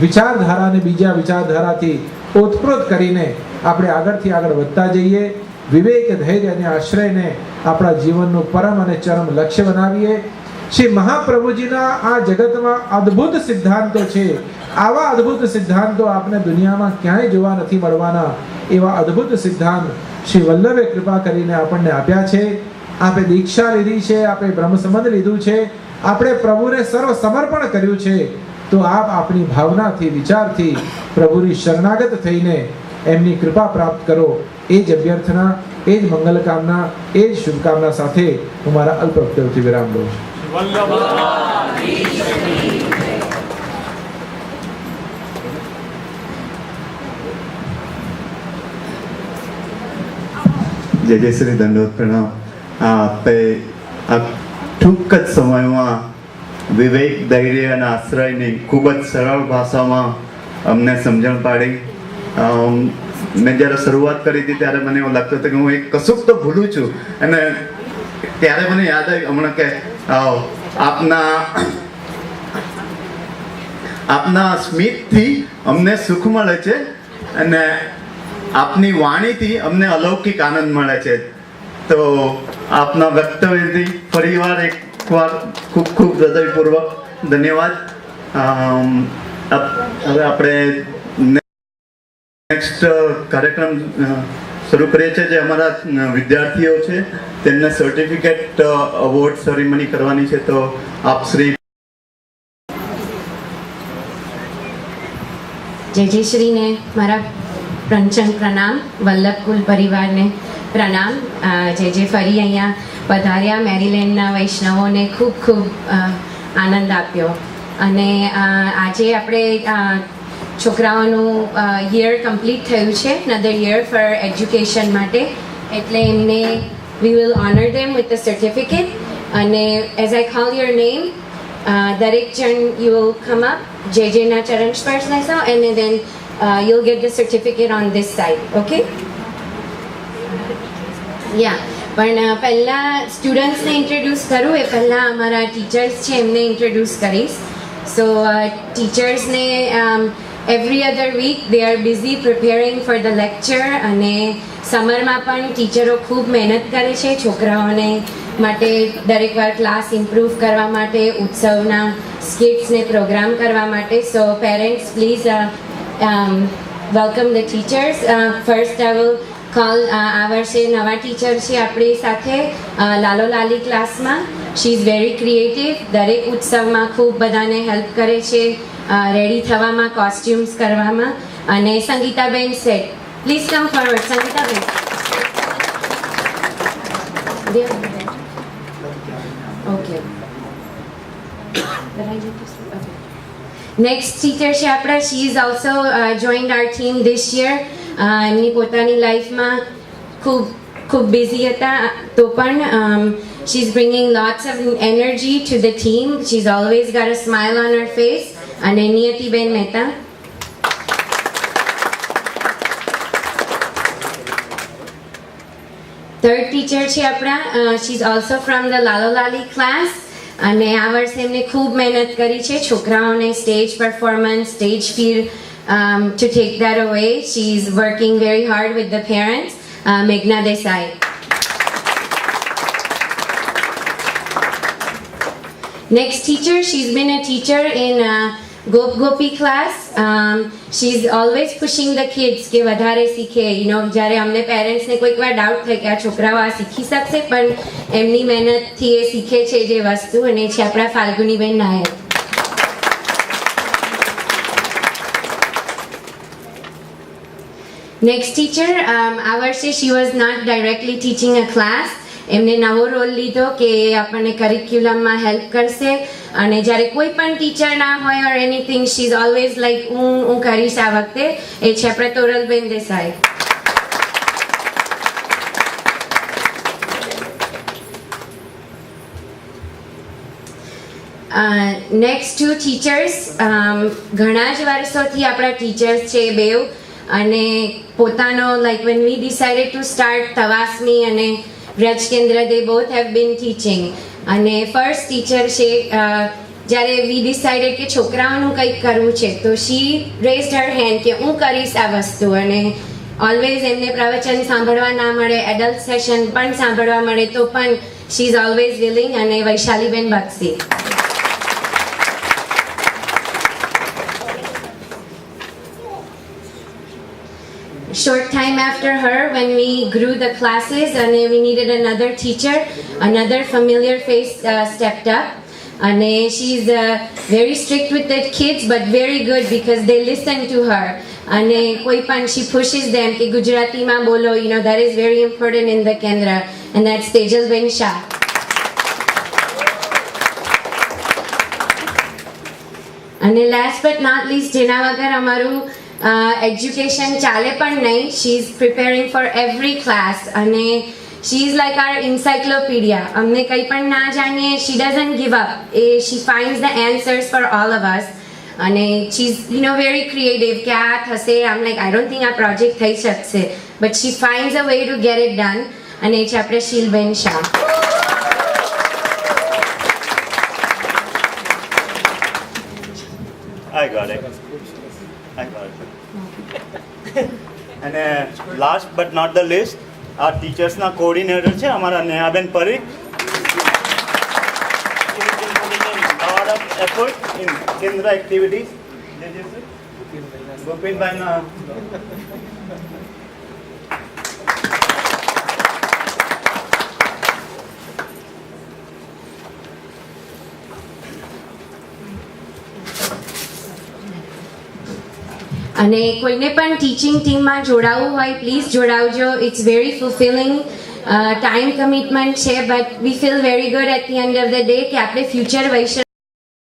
વિચારધારાને બીજા વિચારધારાથી ઓતપ્રોત કરીને આપણે આગળથી આગળ વધતા જઈએ. વિવેક, ધૈર્ય અને આશ્રયને આપણા જીવનનું પરમ અને ચરમ લક્ષ્ય બનાવીએ. શ્રી મહાપ્રભુજીના આ જગતમાં અદ્ભુત સિદ્ધાંતો છે. આવા અદ્ભુત સિદ્ધાંતો આપને દુનિયામાં ક્યાંય જોવા નથી મળવાના. એવા અદ્ભુત સિદ્ધાંત શ્રી વલ્લભે કૃપા કરીને આપણને આપ્યા છે. આપણે દીક્ષા લીધી છે, આપણે બ્રહ્મસંબંધ લીધું છે, આપણે પ્રભુને સર્વ સમર્પણ કર્યું છે. તો આપ આપણી ભાવનાથી, વિચારથી પ્રભુની શરણાગત થઈને એમની કૃપા પ્રાપ્ત કરો. એ જ અભ્યર્થના, એ જ મંગલ કામના, એ જ શુભકામના સાથે હું મારા અલ્પ વક્તવ્યથી વિરામ દઉં છું. જય જય શ્રી દંડોત પ્રણામ. આપે આ ટૂંક જ સમયમાં વિવેક, ધૈર્ય અને આશ્રયની ખૂબ જ સરળ ભાષામાં અમને સમજણ પાડી. મેં જ્યારે શરૂઆત કરી હતી ત્યારે મને એવું લાગતું હતું કે હું એક કશુંક તો ભૂલું છું, અને ત્યારે મને યાદ આવ્યું હમણાં કે આપના સ્મિતથી અમને સુખ મળે છે અને આપની વાણીથી અમને અલૌકિક આનંદ મળે છે. તો આપના વક્તવ્યથી ફરીવાર એકવાર ખૂબ ખૂબ હૃદયપૂર્વક ધન્યવાદ. હવે આપણે નેક્સ્ટ કાર્યક્રમ શરૂ કરીએ છીએ, જે અમારા વિદ્યાર્થીઓ છે તેમને સર્ટિફિકેટ અવોર્ડ સેરેમની કરવાની છે. તો આપ શ્રી જય શ્રીને મારા પ્રંચન પ્રણામ, વલ્લભકુલ પરિવારને પ્રણામ. જે ફરી અહીંયા પધાર્યા, મેરીલેન્ડના વૈષ્ણવોને ખૂબ ખૂબ આનંદ આપ્યો. અને આજે આપણે છોકરાઓનું યર કમ્પ્લીટ થયું છે, નધર યર ફોર એજ્યુકેશન માટે, એટલે એમને we will honour them with the certificate. અને as I call your name, દરેક જણ યુ વિલ કમ અપ, જેના ચરણ સ્પર્શ લેશો, અને દેન you'll get the certificate on this side, okay? Yeah, પણ પહેલાં સ્ટુડન્ટ્સને ઇન્ટ્રોડ્યુસ કરું એ પહેલાં અમારા ટીચર્સ છે એમને ઇન્ટ્રોડ્યુસ કરીશ. સો ટીચર્સને every other week they are busy preparing for the lecture, અને સમરમાં પણ ટીચરો ખૂબ મહેનત કરે છે છોકરાઓને માટે, દરેક વાર ક્લાસ ઇમ્પ્રૂવ કરવા માટે, ઉત્સવના સ્કિટ્સને પ્રોગ્રામ કરવા માટે. So parents please welcome the teachers. First I will call આ વર્ષે નવા ટીચર છે આપણી સાથે લાલો લાલી ક્લાસમાં. શી ઇઝ વેરી ક્રિએટિવ, દરેક ઉત્સવમાં ખૂબ બધાને હેલ્પ કરે છે રેડી થવામાં, કોસ્ટ્યુમ્સ કરવામાં. અને સંગીતાબેન સેટ, please come forward. Sangitaben next teacher છે આપણા, she is also joined our team this year. એમની પોતાની લાઈફમાં ખૂબ બિઝી હતા તો પણ she is bringing lots of energy to the team. She is always got a smile on her face. અને નિયતિબેન મહેતા. થર્ડ ટીચર છે આપણા, she is also from the લાલો લાલી ક્લાસ. અને આ વર્ષે એમને ખૂબ મહેનત કરી છે છોકરાઓને stage performance, stage feel to take that away. She is working very hard with the parents. મેઘના Desai. Next teacher, she's been a teacher in Gop Gopi class. She's always pushing the kids કે વધારે શીખે. જ્યારે અમને પેરેન્ટ્સને કોઈક વાર doubt થાય કે આ છોકરાઓ આ શીખી શકશે, પણ એમની મહેનતથી એ શીખે છે જે વસ્તુ, અને એ છે આપણા ફાલ્ગુનીબેન નાયર. નેક્સ્ટ ટીચર, આ વર્ષે she was not directly teaching a class. એમને નવો રોલ લીધો કે આપણને કરિક્યુલમમાં હેલ્પ કરશે. અને જ્યારે કોઈ પણ ટીચર ના હોય or anything, she is always like હું કરીશ આ વખતે. એ છે આપણે તોરલબેન દેસાઈ. નેક્સ્ટ ટુ ટીચર્સ, ઘણા જ વર્ષોથી આપણા ટીચર્સ છે બેવ. અને પોતાનો like when we decided to start, તવાસ્મી અને વ્રજ કેન્દ્ર, they both have been teaching. અને ફર્સ્ટ ટીચર છે, જ્યારે વી ડિસાઇડેડ કે છોકરાઓનું કંઈક કરવું છે તો શી રેઝડ હર હેન્ડ કે હું કરીશ આ વસ્તુ. અને ઓલવેઝ એમને પ્રવચન સાંભળવા ના મળે, એડલ્ટ સેશન પણ સાંભળવા મળે તો પણ શી ઇઝ ઓલવેઝ વિલિંગ. અને વૈશાલીબેન બક્ષી. Short time after her, when we grew the classes and we needed another teacher, another familiar face stepped up. And she's very strict with the kids, but very good because they listen to her. And she pushes them कि गुजराती में बोलो, that is very important in the Kendra. And that's Tejalben Shah. And last but not least, જેના વગર અમારું education ચાલે પણ નહીં. She is preparing for every class. અને she is like our encyclopedia. અમને કંઈ પણ ના જાણીએ, she doesn't give up. She finds the answers for all of us. અને શી ઇઝ વેરી ક્રિએટિવ કે આ થશે. આમ લાઈક આઈ ડોન્ટ થિંક આ પ્રોજેક્ટ થઈ શકશે, but she finds a way to get it done. અને એ છે આપણે શીલબેન શાહ. I got it. અને last but not the list, આ ટીચર્સના કોઓર્ડિનેટર છે અમારા નેહાબેન Parikh. lot of effort in Kendra activities. ગોપીનભાઈના અને કોઈને પણ ટીચિંગ ટીમમાં જોડાવવું હોય પ્લીઝ જોડાવજો. It's very fulfilling. Time commitment છે, but we feel very good at the end of the day કે આપણે ફ્યુચર વૈશ્ય